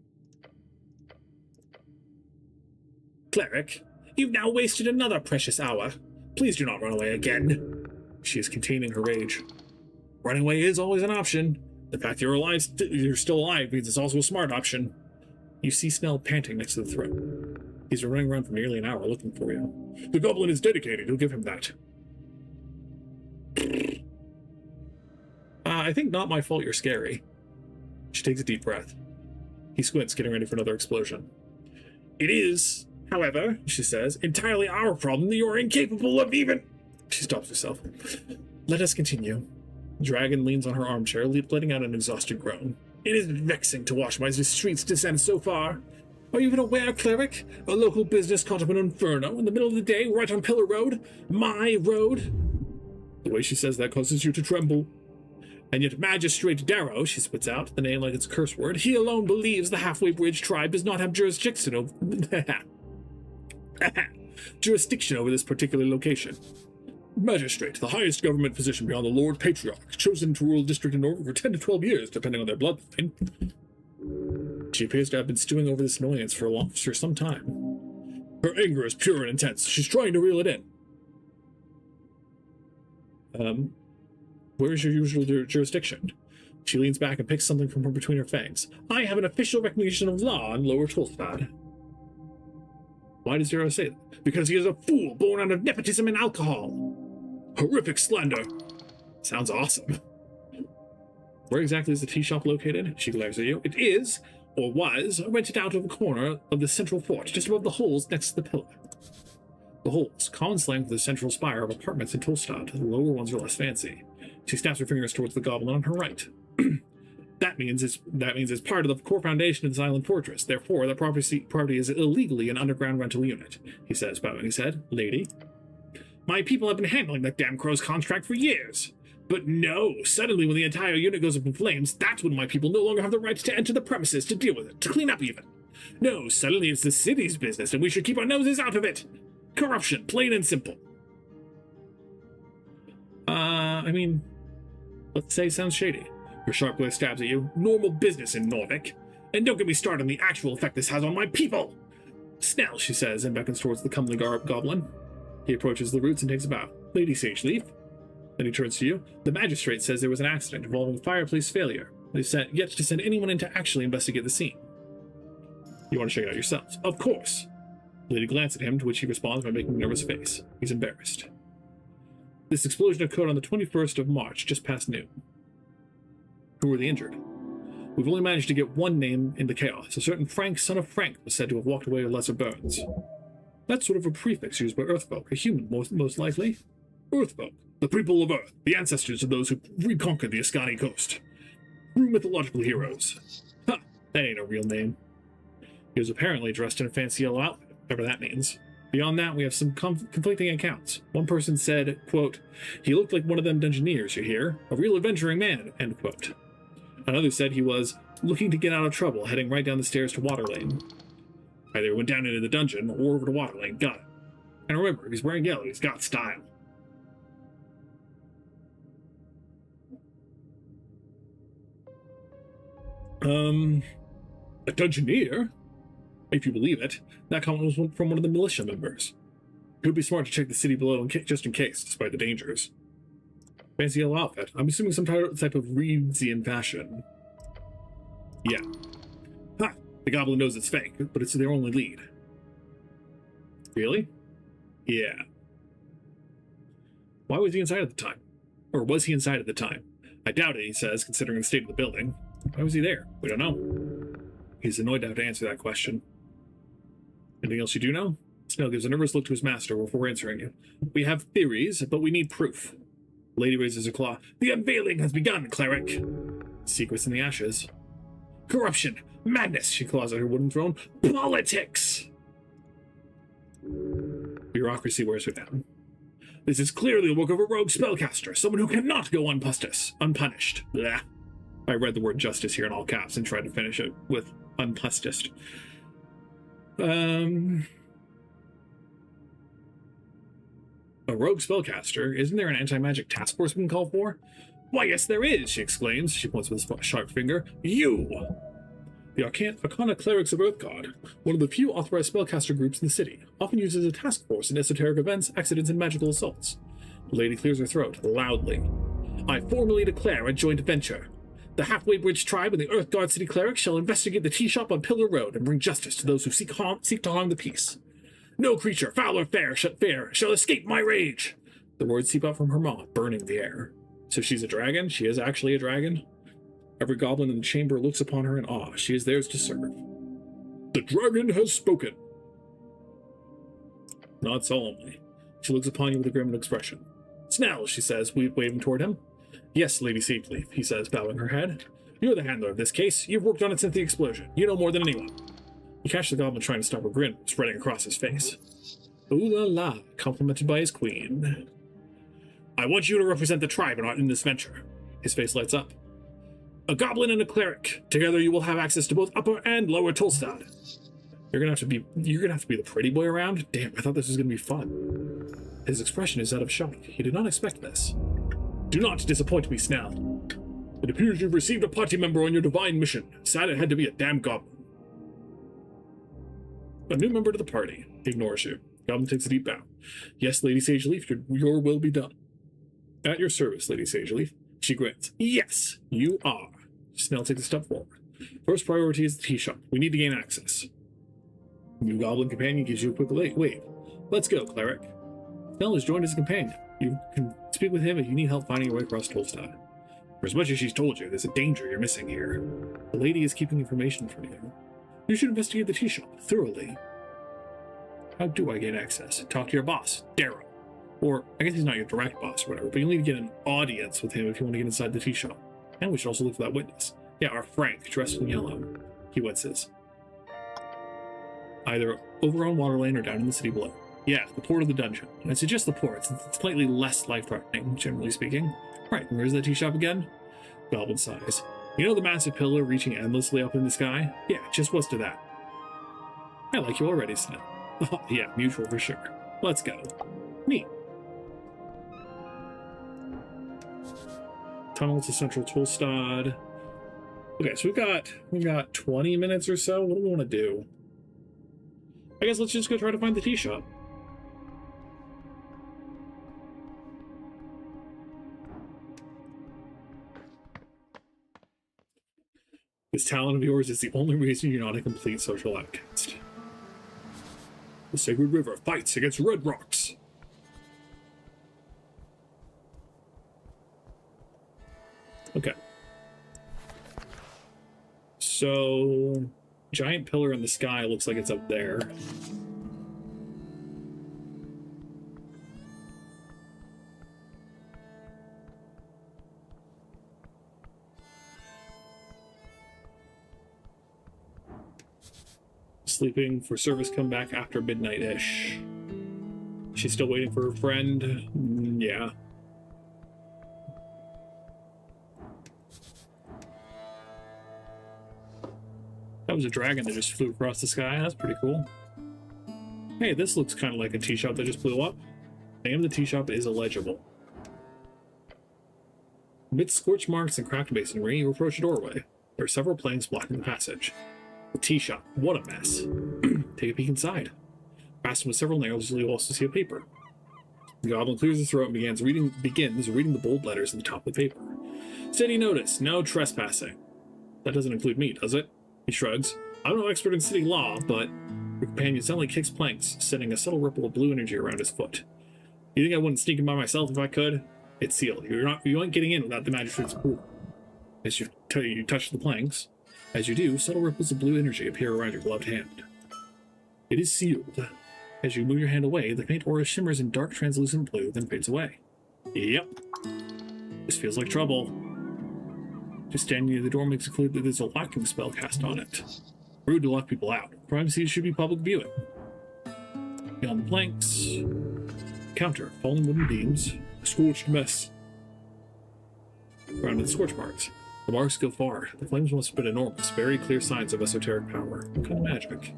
Cleric, you've now wasted another precious hour. Please do not run away again. She is containing her rage. Running away is always an option. The fact you're still alive means it's also a smart option. You see Snell panting next to the throne. He's been running around for nearly an hour looking for you. The goblin is dedicated. You'll give him that. I think not my fault you're scary. She takes a deep breath. He squints, getting ready for another explosion. It is, however, she says, entirely our problem that you're incapable of even... She stops herself. Let us continue. The dragon leans on her armchair, letting out an exhausted groan. It is vexing to watch my streets descend so far. Are you even aware, cleric? A local business caught up in an inferno in the middle of the day, right on Pillar Road? My road? The way she says that causes you to tremble. And yet Magistrate Darrow, she spits out, the name like it's a curse word, he alone believes the Halfway Bridge tribe does not have jurisdiction over... jurisdiction over this particular location. Magistrate, the highest government position beyond the Lord Patriarch, chosen to rule district in Norvik for 10 to 12 years, depending on their bloodline. She appears to have been stewing over this annoyance for some time. Her anger is pure and intense. She's trying to reel it in. Where is your usual jurisdiction? She leans back and picks something from between her fangs. I have an official recognition of law in Lower Tolstad. Why does Zero say that? Because he is a fool born out of nepotism and alcohol. Horrific slander. Sounds awesome. Where exactly is the tea shop located? She glares at you. It is, or was, rented out of a corner of the central fort, just above the holes next to the pillar. The holes, common slang for the central spire of apartments in Tolstad. The lower ones are less fancy. She snaps her fingers towards the goblin on her right. That means it's part of the core foundation of this island fortress. Therefore, the property is illegally an underground rental unit. He says, bowing his head. Lady? My people have been handling that damn crow's contract for years. But no, suddenly when the entire unit goes up in flames, that's when my people no longer have the right to enter the premises to deal with it, to clean up even. No, suddenly it's the city's business, and we should keep our noses out of it. Corruption, plain and simple. I mean, let's say sounds shady. Her sharp glare stabs at you. Normal business in Norvik. And don't get me started on the actual effect this has on my people. Snell, she says, and beckons towards the comely goblin. He approaches the roots and takes a bow. Lady Sageleaf. Then he turns to you. The magistrate says there was an accident involving fireplace failure. They've yet to send anyone in to actually investigate the scene. You want to check it out yourselves? Of course. The lady glances at him, to which he responds by making a nervous face. He's embarrassed. This explosion occurred on the 21st of March, just past noon. Who were the injured? We've only managed to get one name in the chaos. A certain Frank, son of Frank, was said to have walked away with lesser burns. That's sort of a prefix used by Earthfolk, a human, most likely. Earthfolk, the people of Earth, the ancestors of those who reconquered the Ascani coast. True mythological heroes. Huh, that ain't a real name. He was apparently dressed in a fancy yellow outfit, whatever that means. Beyond that, we have some conflicting accounts. One person said, quote, he looked like one of them dungeoneers, you hear? A real adventuring man, end quote. Another said he was looking to get out of trouble, heading right down the stairs to Waterlane. Either went down into the dungeon or over to Waterlane, got it. And remember, if he's wearing yellow, he's got style. A dungeoneer? If you believe it, that comment was from one of the militia members. It would be smart to check the city below just in case, despite the dangers. Fancy yellow outfit. I'm assuming some type of Reedsian fashion. Yeah. Ha! The goblin knows it's fake, but it's their only lead. Really? Yeah. Why was he inside at the time? Or was he inside at the time? I doubt it, he says, considering the state of the building. Why was he there? We don't know. He's annoyed to have to answer that question. Anything else you do know? Snell gives a nervous look to his master before answering you. We have theories, but we need proof. The lady raises her claw. The unveiling has begun, cleric. Secrets in the ashes. Corruption. Madness, she claws at her wooden throne. Politics! Bureaucracy wears her down. This is clearly the work of a rogue spellcaster, someone who cannot go unpunished. Blah. I read the word justice here in all caps and tried to finish it with unpusticed. A rogue spellcaster? Isn't there an anti-magic task force we can call for? Why, yes, there is, she exclaims. She points with a sharp finger. You! The Arcana Clerics of Earthgard, one of the few authorized spellcaster groups in the city, often uses a task force in esoteric events, accidents, and magical assaults. The lady clears her throat, loudly. I formally declare a joint venture. The Halfway Bridge tribe and the Earthguard City Clerics shall investigate the tea shop on Pillar Road and bring justice to those who seek to harm the peace. No creature, foul or fair, shall escape my rage. The words seep out from her maw, burning the air. So she's a dragon? She is actually a dragon? Every goblin in the chamber looks upon her in awe. She is theirs to serve. The dragon has spoken. Not solemnly. She looks upon you with a grim expression. Snell, she says, waving toward him. Yes, Lady Sageleaf, he says, bowing her head. You're the handler of this case. You've worked on it since the explosion. You know more than anyone. You catch the goblin trying to stop a grin spreading across his face. Ooh la la, complimented by his queen. I want you to represent the tribe in this venture. His face lights up. A goblin and a cleric. Together you will have access to both Upper and Lower Tolstad. You're gonna have to be the pretty boy around? Damn, I thought this was gonna be fun. His expression is that of shock. He did not expect this. Do not disappoint me, Snell. It appears you've received a party member on your divine mission. Sad it had to be a damn goblin. A new member to the party. He ignores you. Goblin takes a deep bow. Yes, Lady Sageleaf, your will be done. At your service, Lady Sageleaf. She grins. Yes, you are. Snell takes a step forward. First priority is the tea shop. We need to gain access. New goblin companion gives you a quick wave. Let's go, cleric. Snell has joined as a companion. You can speak with him if you need help finding your way across Tolstad. For as much as she's told you, there's a danger you're missing here. The lady is keeping information from you. You should investigate the tea shop thoroughly. How do I gain access? Talk to your boss, Darrow. Or, I guess he's not your direct boss or whatever, but you'll need to get an audience with him if you want to get inside the tea shop. And we should also look for that witness. Yeah, our Frank, dressed in yellow. He winces. Either over on Waterlane or down in the city below. Yeah, the port of the dungeon. And I suggest the port, since it's slightly less life-threatening, generally speaking. Right, where's that tea shop again? Goblin sighs. You know the massive pillar reaching endlessly up in the sky? Yeah, just west of that. I like you already, Snell. Oh, yeah, mutual for sure. Let's go. Neat. Tunnel to Central Toolstad. Okay, so we've got 20 minutes or so. What do we want to do? I guess let's just go try to find the tea shop. This talent of yours is the only reason you're not a complete social outcast. The Sacred River fights against Red Rocks. Okay. So, giant pillar in the sky looks like it's up there. Sleeping for service come back after midnight-ish. She's still waiting for her friend. Yeah. That was a dragon that just flew across the sky. That's pretty cool. Hey, this looks kind of like a tea shop that just blew up. The name of the tea shop is illegible. Amidst scorch marks and cracked masonry, you approach a doorway. There are several planks blocking the passage. The tea shop. What a mess. Take a peek inside. Fastened with several nails, you'll also see a paper. The goblin clears his throat and begins reading the bold letters at the top of the paper. City notice. No trespassing. That doesn't include me, does it? He shrugs. I'm no expert in city law, but your companion suddenly kicks planks, sending a subtle ripple of blue energy around his foot. You think I wouldn't sneak in by myself if I could? It's sealed. You ain't getting in without the magistrate's approval. As you touch the planks, as you do, subtle ripples of blue energy appear around your gloved hand. It is sealed. As you move your hand away, the faint aura shimmers in dark translucent blue, then fades away. Yep. This feels like trouble. Just standing near the door makes it clear that there's a locking spell cast on it. Rude to lock people out. Privacy should be public viewing. Beyond the planks. Counter. Falling wooden beams. A scorched mess. Rounded scorch marks. The marks go far. The flames must have been enormous. Very clear signs of esoteric power. What kind of magic?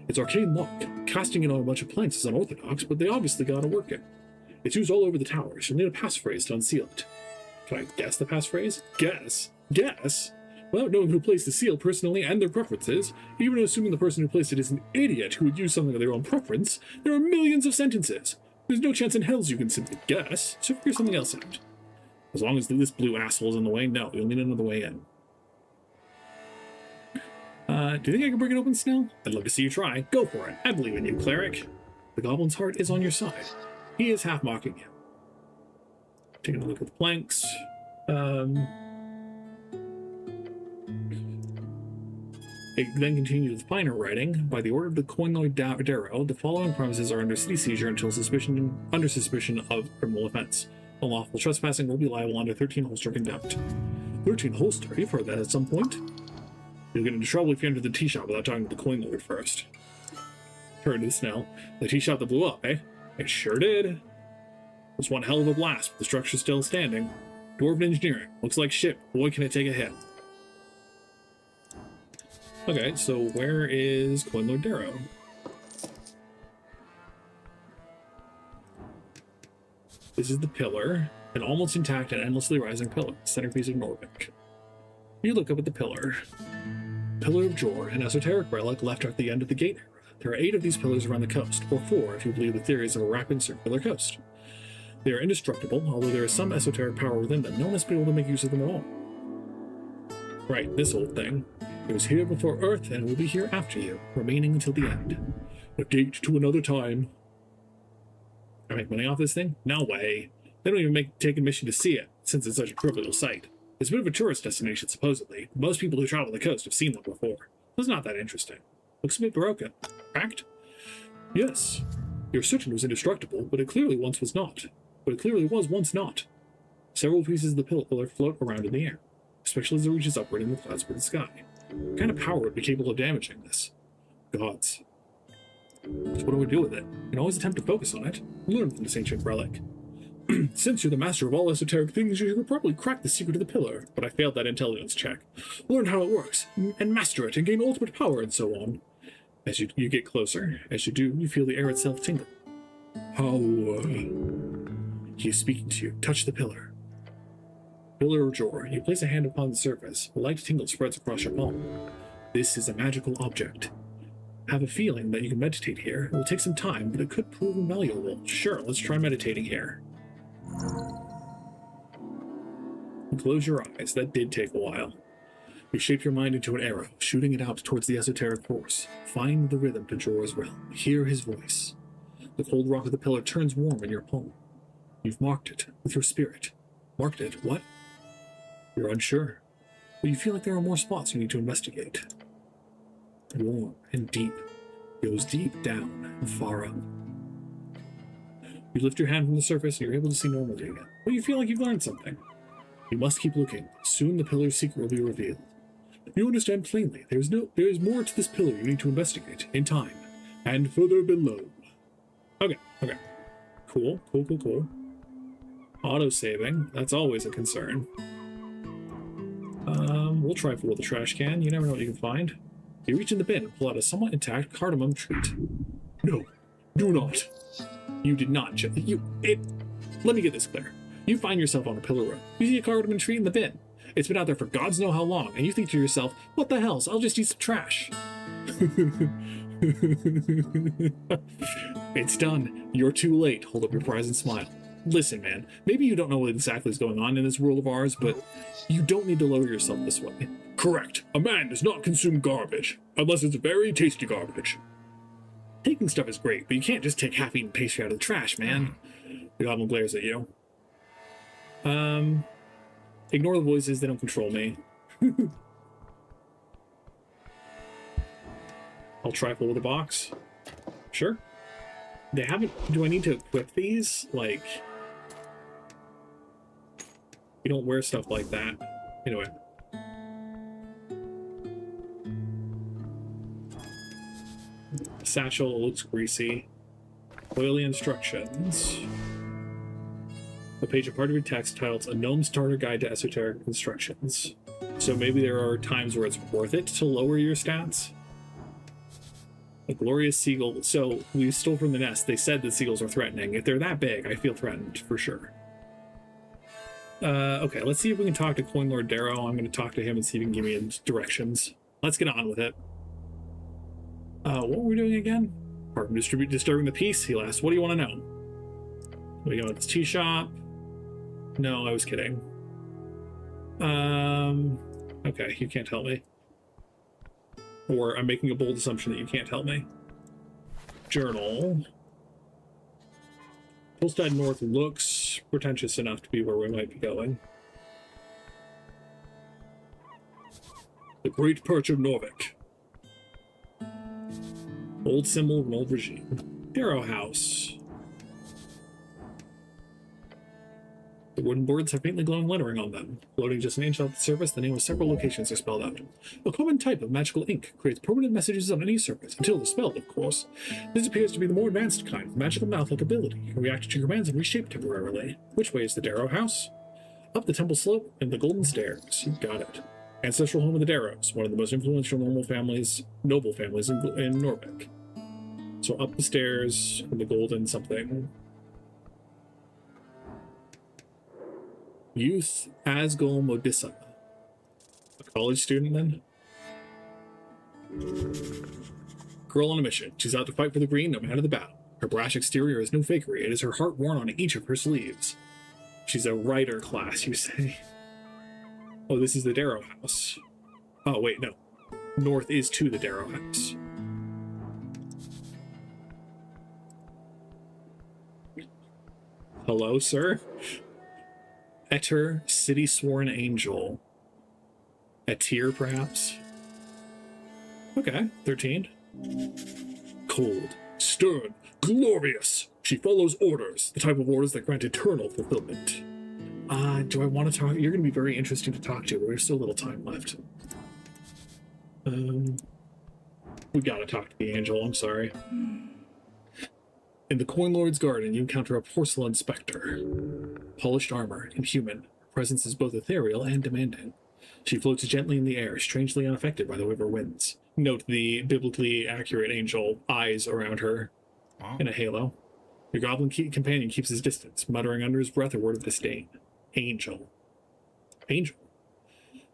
It's arcane lock. Casting it on a bunch of planks is unorthodox, but they obviously got to work it. It's used all over the towers. You'll need a passphrase to unseal it. Can I guess the passphrase? Guess? Guess? Without knowing who placed the seal personally and their preferences, even assuming the person who placed it is an idiot who would use something of their own preference, there are millions of sentences. There's no chance in hell you can simply guess, so figure something else out. As long as this blue asshole's in the way, no, you'll need another way in. Do you think I can break it open, Snell? I'd love to see you try. Go for it. I believe in you, cleric. The goblin's heart is on your side. He is half mocking you. Taking a look at the planks. It then continues with finer writing. By the order of the Coinloid Darrow, the following premises are under city seizure until under suspicion of criminal offense. Unlawful trespassing will be liable under 13 holster contempt. 13 holster? You've heard that at some point. You'll get into trouble if you enter the tea shop without talking to the Coinloid first. Turn to Snell. The tea shop that blew up, eh? It sure did. It was one hell of a blast, but the structure's still standing. Dwarven engineering. Looks like shit. Boy, can it take a hit. Okay, so where is Coinloid Darrow? This is the pillar, an almost intact and endlessly rising pillar, centerpiece of Norvik. You look up at the pillar. Pillar of Jor, an esoteric relic left at the end of the Gate era. There are 8 of these pillars around the coast, or 4 if you believe the theories of a rapid circular coast. They are indestructible, although there is some esoteric power within them. No one has been able to make use of them at all. Right, this old thing. It was here before Earth, and it will be here after you, remaining until the end. A gate to another time. I make money off this thing? No way. They don't even take admission to see it, since it's such a trivial sight. It's a bit of a tourist destination, supposedly. Most people who travel the coast have seen them before. It's not that interesting. Looks a bit broken. Cracked? Yes. You're certain it was indestructible, but it clearly once was not. Several pieces of the pillar float around in the air, especially as it reaches upward in the clouds of the sky. What kind of power would be capable of damaging this? Gods. So what do we do with it? You can always attempt to focus on it. Learn from this ancient relic. Since you're the master of all esoteric things, you could probably crack the secret of the pillar, but I failed that intelligence check. Learn how it works, and master it, and gain ultimate power, and so on. As you get closer, as you do, you feel the air itself tingle. How, he is speaking to you. Touch the pillar. Pillar or drawer. You place a hand upon the surface. A light tingle spreads across your palm. This is a magical object. Have a feeling that you can meditate here. It will take some time, but it could prove invaluable. Sure, let's try meditating here. Close your eyes. That did take a while. You shape your mind into an arrow, shooting it out towards the esoteric force. Find the rhythm to Jorah's realm. Hear his voice. The cold rock of the pillar turns warm in your palm. You've marked it with your spirit. Marked it? What? You're unsure, but you feel like there are more spots you need to investigate. Warm and deep. Goes deep down and far up. You lift your hand from the surface and you're able to see normally again. But you feel like you've learned something. You must keep looking. Soon the pillar's secret will be revealed. You understand plainly. There is more to this pillar you need to investigate in time and further below. Okay. Cool. Auto-saving. That's always a concern. We'll try for the trash can. You never know what you can find. You reach in the bin and pull out a somewhat intact cardamom treat. No, do not. You did not. Let me get this clear. You find yourself on a pillar road. You see a cardamom treat in the bin. It's been out there for gods know how long, and you think to yourself, what the hell, I'll just eat some trash. It's done. You're too late. Hold up your prize and smile. Listen, man, maybe you don't know what exactly is going on in this world of ours, but you don't need to lower yourself this way. Correct. A man does not consume garbage, unless it's very tasty garbage. Taking stuff is great, but you can't just take half-eaten pastry out of the trash, man. The goblin glares at you. Ignore the voices, they don't control me. I'll trifle with a box. Sure. They haven't... Do I need to equip these? Like... You don't wear stuff like that. Anyway. Satchel looks greasy. Oily instructions. A page of part of your text titled A Gnome Starter Guide to Esoteric Constructions. So maybe there are times where it's worth it to lower your stats. A glorious seagull. So we stole from the nest. They said that seagulls are threatening. If they're that big, I feel threatened for sure. Okay, let's see if we can talk to Coin Lord Darrow. I'm going to talk to him and see if he can give me directions. Let's get on with it. What were we doing again? Apart from disturbing the peace, he asked. What do you want to know? We go to this tea shop. No, I was kidding. Okay, you can't help me. Or I'm making a bold assumption that you can't help me. Journal. Hillstead North looks pretentious enough to be where we might be going. The Great Perch of Norvik. Old symbol of an old regime. Darrow House. The wooden boards have faintly glowing lettering on them. Floating just an inch off the surface, the name of several locations are spelled out. A common type of magical ink creates permanent messages on any surface, until dispelled, of course. This appears to be the more advanced kind of magical mouth-like ability. You can react to commands and reshape temporarily. Which way is the Darrow House? Up the temple slope and the golden stairs. You got it. Ancestral home of the Darrows, one of the most influential noble families in Norvik. So up the stairs and the golden something. Youth Asgol Modissa. A college student, then? Girl on a mission. She's out to fight for the green, no matter the battle. Her brash exterior is no fakery. It is her heart worn on each of her sleeves. She's a writer class, you say? Oh, this is the Darrow House. Oh, wait, no. North is to the Darrow House. Hello, sir? Etter, City Sworn Angel. Etir, perhaps? Okay, 13. Cold, stern, glorious. She follows orders, the type of orders that grant eternal fulfillment. Do I want to talk? You're going to be very interesting to talk to, but there's still a little time left. We gotta talk to the angel, I'm sorry. In the Coin Lord's garden, you encounter a porcelain specter. Polished armor, inhuman. Her presence is both ethereal and demanding. She floats gently in the air, strangely unaffected by the river winds. Note the biblically accurate angel eyes around her in a halo. Your goblin companion keeps his distance, muttering under his breath a word of disdain. Angel. Angel.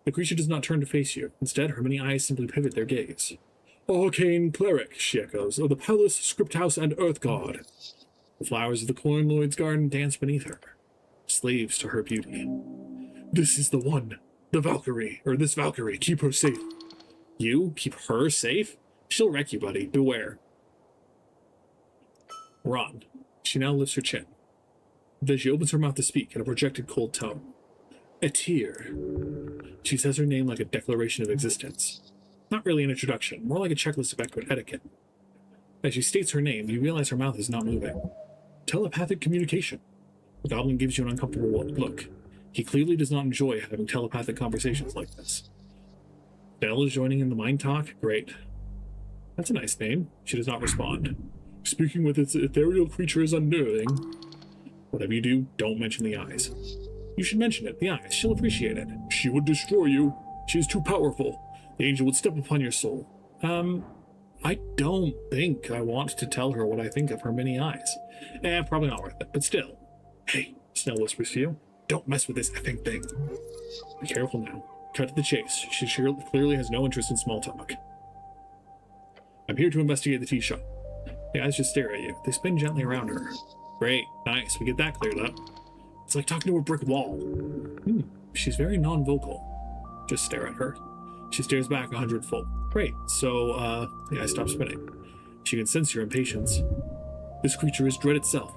The creature does not turn to face you. Instead, her many eyes simply pivot their gaze. Arcane cleric, she echoes, of the palace, script house, and earth god. The flowers of the Cornloid's garden dance beneath her, slaves to her beauty. This is the one. The Valkyrie, or this Valkyrie. Keep her safe. You? Keep her safe? She'll wreck you, buddy. Beware. Run. She now lifts her chin. Then she opens her mouth to speak in a projected cold tone. Etir. She says her name like a declaration of existence. Not really an introduction, more like a checklist of etiquette. As she states her name, you realize her mouth is not moving. Telepathic communication. The goblin gives you an uncomfortable look. He clearly does not enjoy having telepathic conversations like this. Belle is joining in the mind talk? Great. That's a nice name. She does not respond. Speaking with its ethereal creature is unnerving. Whatever you do, don't mention the eyes. You should mention it, the eyes. She'll appreciate it. She would destroy you. She is too powerful. The angel would step upon your soul. I don't think I want to tell her what I think of her many eyes. Probably not worth it, but still. Hey, Snell whispers to you. Don't mess with this effing thing. Be careful now. Cut to the chase. She clearly has no interest in small talk. I'm here to investigate the tea shop. The eyes just stare at you. They spin gently around her. Great. Nice. We get that cleared up. It's like talking to a brick wall. She's very non-vocal. Just stare at her. She stares back 100-fold. Great. So, the eyes stop spinning. She can sense your impatience. This creature is dread itself.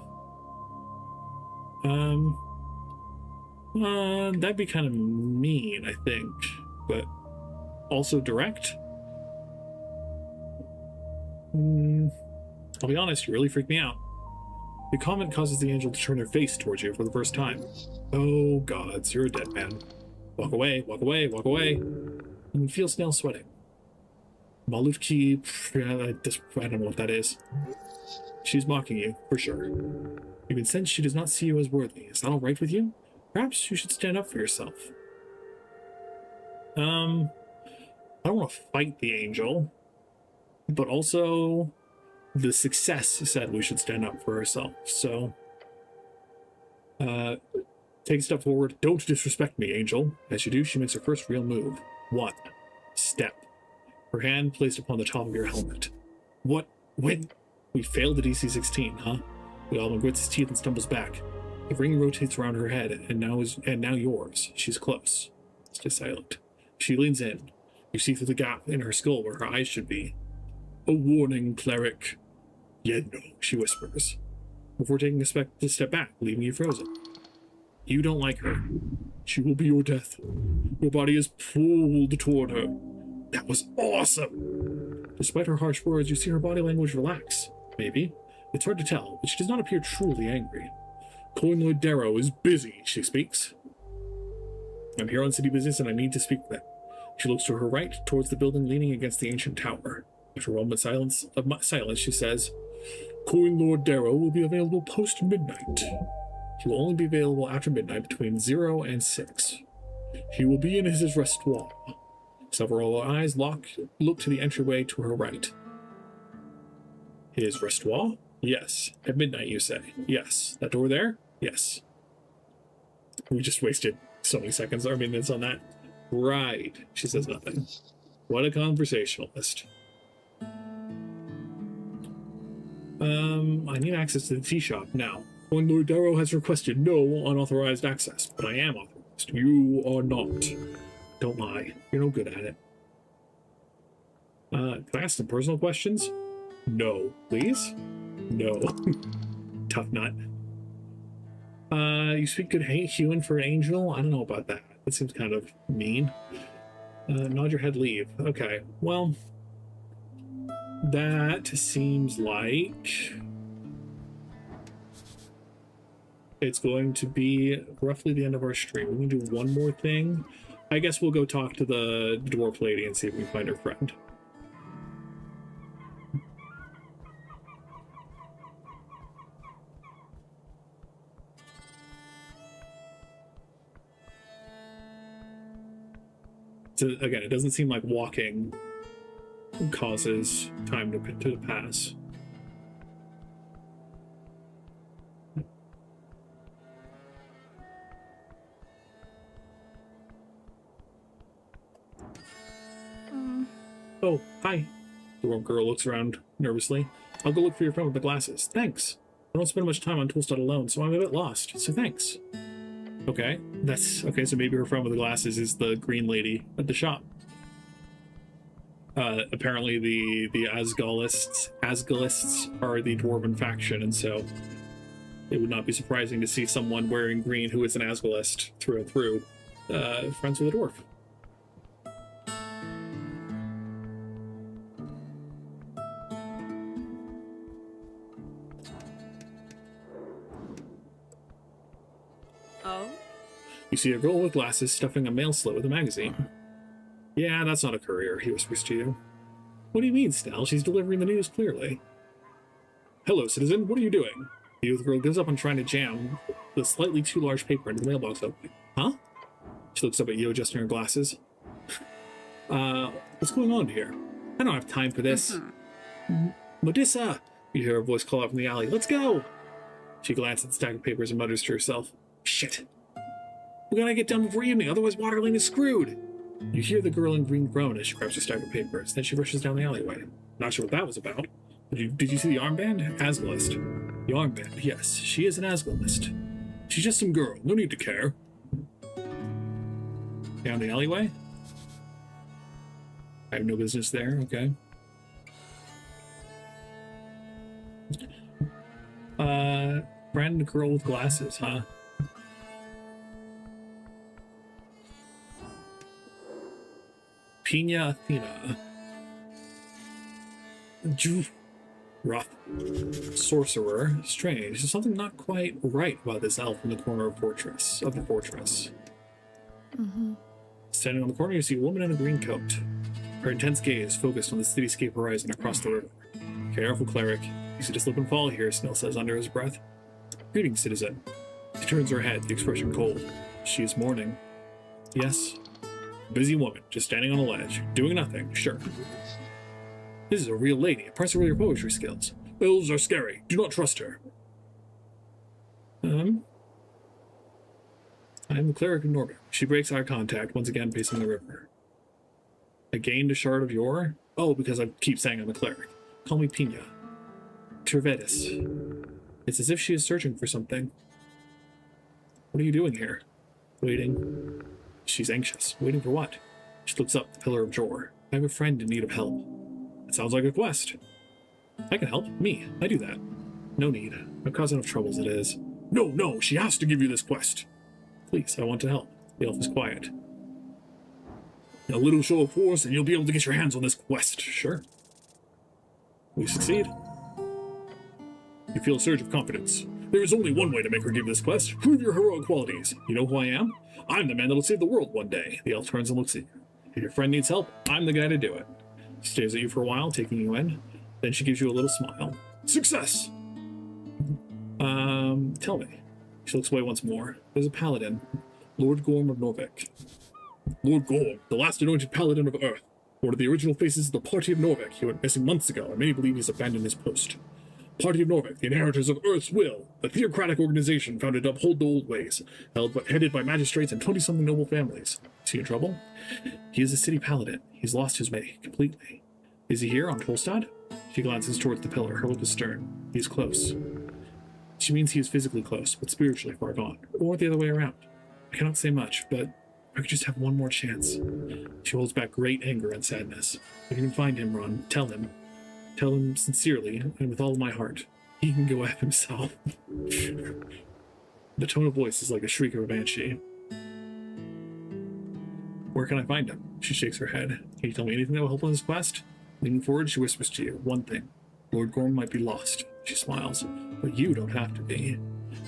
That'd be kind of mean, I think. But also direct? I'll be honest, you really freaked me out. Your comment causes the angel to turn her face towards you for the first time. Oh gods, you're a dead man. Walk away, walk away, walk away. And you feel Snail sweating. Malutki, I don't know what that is. She's mocking you, for sure. You can sense she does not see you as worthy. Is that all right with you? Perhaps you should stand up for yourself. I don't want to fight the angel, but also the success said we should stand up for ourselves. So, take a step forward. Don't disrespect me, angel. As you do, she makes her first real move. 1 step. Her hand placed upon the top of your helmet. What? When? We failed the DC 16, huh? The goblin grits his teeth and stumbles back. The ring rotates around her head, and now yours. She's close. Stay silent. She leans in. You see through the gap in her skull where her eyes should be. A warning, cleric. Yeah, no, she whispers, before taking a step back, leaving you frozen. You don't like her. She will be your death. Your body is pulled toward her. That was awesome! Despite her harsh words, you see her body language relax. Maybe. It's hard to tell, but she does not appear truly angry. Cornloid Darrow is busy, she speaks. I'm here on city business and I need to speak with him. She looks to her right, towards the building leaning against the ancient tower. After a moment of silence, she says, Cornlord Darrow will be available post-midnight. He will only be available after midnight between 0 and 6. He will be in his restoir. Several eyes look to the entryway to her right. His restoir? Yes. At midnight, you say? Yes. That door there? Yes. We just wasted so many seconds, or minutes on that. Right. She says nothing. What a conversationalist. I need access to the tea shop now. When Lord Darrow has requested no unauthorized access, but I am authorized. You are not. Don't lie. You're no good at it. Can I ask some personal questions? No. Please? No. Tough nut. You speak good human for an angel? I don't know about that. That seems kind of mean. Nod your head, leave. Okay, well, that seems like it's going to be roughly the end of our stream. We can do one more thing. I guess we'll go talk to the dwarf lady and see if we can find her friend. So again, it doesn't seem like walking causes time to pass. Oh, hi. The one girl looks around nervously. I'll go look for your friend with the glasses. Thanks. I don't spend much time on Toolstud alone, so I'm a bit lost. So thanks. Okay, that's okay. So maybe her friend with the glasses is the green lady at the shop. Apparently, the Asgalists are the dwarven faction, and so it would not be surprising to see someone wearing green who is an Asgalist through and through, friends with a dwarf. You see a girl with glasses stuffing a mail slot with a magazine. Yeah, that's not a courier, he whispers to you. What do you mean, Stell? She's delivering the news clearly. Hello, citizen. What are you doing? The youth girl gives up on trying to jam the slightly too large paper into the mailbox opening. Huh? She looks up at you, adjusting her glasses. What's going on here? I don't have time for this. Modissa! You hear a voice call out from the alley. Let's go! She glances at the stack of papers and mutters to herself. Shit. We gotta get done before evening, otherwise Waterling is screwed. You hear the girl in green groan as she grabs her stack of papers. Then she rushes down the alleyway. Not sure what that was about. Did you see the armband? Asgalist. The armband, yes. She is an Asgalist. She's just some girl. No need to care. Down the alleyway? I have no business there. Okay. Friend girl with glasses, huh? Pina Athena. Rough. Sorcerer. Strange. There's something not quite right about this elf in the corner of the fortress. Standing on the corner, you see a woman in a green coat. Her intense gaze focused on the cityscape horizon across the river. Careful, cleric. You see to slip and fall here, Snell says under his breath. Greetings, citizen. She turns her head, the expression cold. She is mourning. Yes. Busy woman, just standing on a ledge, doing nothing, sure. This is a real lady, impressive with your poetry skills. Elves are scary, do not trust her. I am the cleric of Norbert. She breaks eye contact, once again facing the river. I gained a shard of yore? Oh, because I keep saying I'm a cleric. Call me Pina. Tervetus. It's as if she is searching for something. What are you doing here? Waiting. She's anxious. Waiting for what? She looks up the pillar of Jor. I have a friend in need of help. It sounds like a quest. I can help. Me. I do that. No need. I've caused enough trouble as it is. No, she has to give you this quest. Please, I want to help. The elf is quiet. A little show of force and you'll be able to get your hands on this quest. Sure. We succeed. You feel a surge of confidence. There is only one way to make her give this quest. Prove your heroic qualities. You know who I am? I'm the man that'll save the world one day. The elf turns and looks at you. If your friend needs help, I'm the guy to do it. She stares at you for a while, taking you in. Then she gives you a little smile. Success! Tell me. She looks away once more. There's a paladin. Lord Gorm of Norvik. Lord Gorm, the last anointed paladin of Earth. One of the original faces of the Party of Norvik. He went missing months ago, and many believe he's abandoned his post. Party of Norvik, the inheritors of Earth's will, a theocratic organization founded to uphold the old ways, headed by magistrates and 20-something noble families. Is he in trouble? He is a city paladin. He's lost his way completely. Is he here on Tolstad? She glances towards the pillar. Her look is stern. He's close. She means he is physically close, but spiritually far gone. Or the other way around. I cannot say much, but I could just have one more chance. She holds back great anger and sadness. If you can find him, Ron, tell him. Tell him sincerely and with all of my heart. He can go F himself. The tone of voice is like a shriek of a banshee. Where can I find him? She shakes her head. Can you tell me anything that will help on this quest? Leaning forward, she whispers to you. One thing. Lord Gorm might be lost. She smiles. But you don't have to be.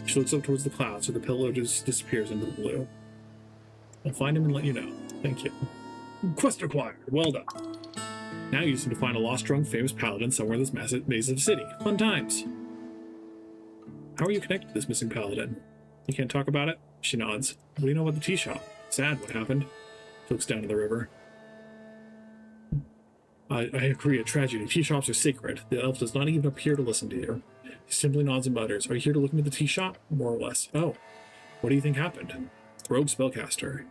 She looks up towards the clouds, so the pillar just disappears into the blue. I'll find him and let you know. Thank you. Quest acquired. Well done. Now you just need to find a lost, drunk, famous paladin somewhere in this massive city. Fun times. How are you connected to this missing paladin? You can't talk about it? She nods. What do you know about the tea shop? Sad what happened. She looks down to the river. I agree, a tragedy. Tea shops are sacred. The elf does not even appear to listen to you. He simply nods and mutters. Are you here to look into the tea shop? More or less. Oh, what do you think happened? Rogue spellcaster.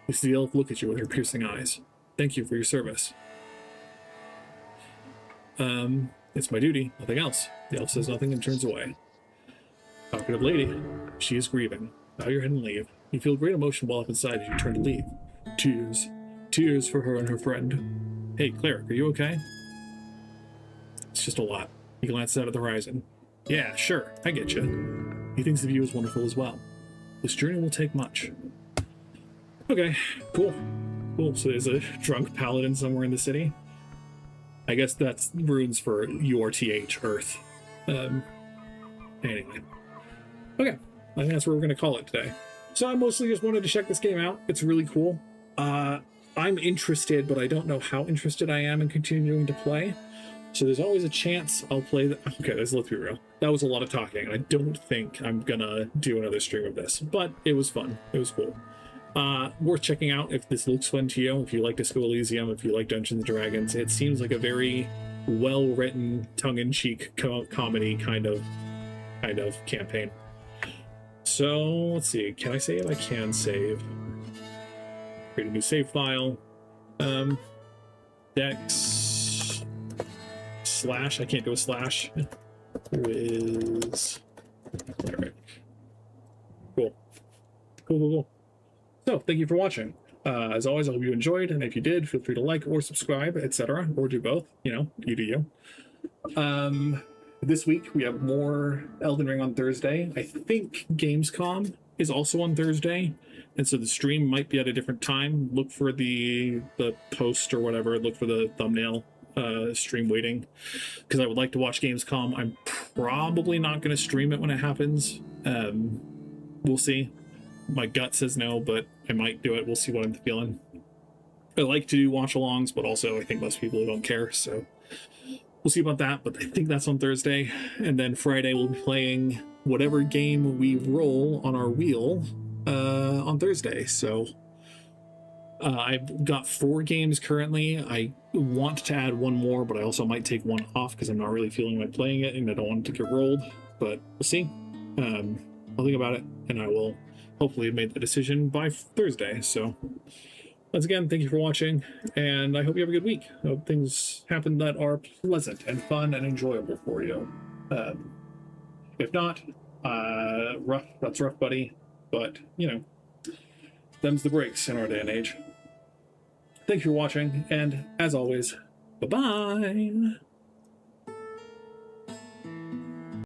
You see the elf look at you with her piercing eyes. Thank you for your service. It's my duty, nothing else. The elf says nothing and turns away. Talkative lady. She is grieving. Bow your head and leave. You feel great emotion well up inside as you turn to leave. Tears. Tears for her and her friend. Hey, Cleric, are you okay? It's just a lot. He glances out at the horizon. Yeah, sure, I get you. He thinks the view is wonderful as well. This journey will take much. Okay, cool. Cool, so there's a drunk paladin somewhere in the city. I guess that's runes for URTH, Earth. Anyway. Okay, I think that's what we're going to call it today. So I mostly just wanted to check this game out. It's really cool. I'm interested, but I don't know how interested I am in continuing to play. So there's always a chance I'll play the... Okay, let's be real. That was a lot of talking, and I don't think I'm gonna do another stream of this. But it was fun. It was cool. Worth checking out if this looks fun to you, if you like Disco Elysium, if you like Dungeons & Dragons. It seems like a very well-written, tongue-in-cheek comedy kind of campaign. So, let's see. Can I save? I can save. Create a new save file. Dex slash. I can't do a slash. Is Eric. Cool. Cool. So, thank you for watching. As always, I hope you enjoyed, and if you did, feel free to like or subscribe, etc., or do both. You know, you do you. This week, we have more Elden Ring on Thursday. I think Gamescom is also on Thursday, and so the stream might be at a different time. Look for the post or whatever. Look for the thumbnail. Stream waiting, because I would like to watch Gamescom. I'm probably not going to stream it when it happens. We'll see. My gut says no, but I might do it. We'll see what I'm feeling. I like to do watch-alongs, but also I think most people don't care, so we'll see about that. But I think that's on Thursday, and then Friday we'll be playing whatever game we roll on our wheel on Thursday. So I've got 4 games currently. I want to add one more, but I also might take one off because I'm not really feeling like playing it, and I don't want it to get rolled. But we'll see. I'll think about it, and I will hopefully have made the decision by Thursday. So once again, thank you for watching, and I hope you have a good week. I hope things happen that are pleasant and fun and enjoyable for you. If not, rough. That's rough, buddy. But, you know, them's the breaks in our day and age. Thank you for watching, and as always, bye-bye!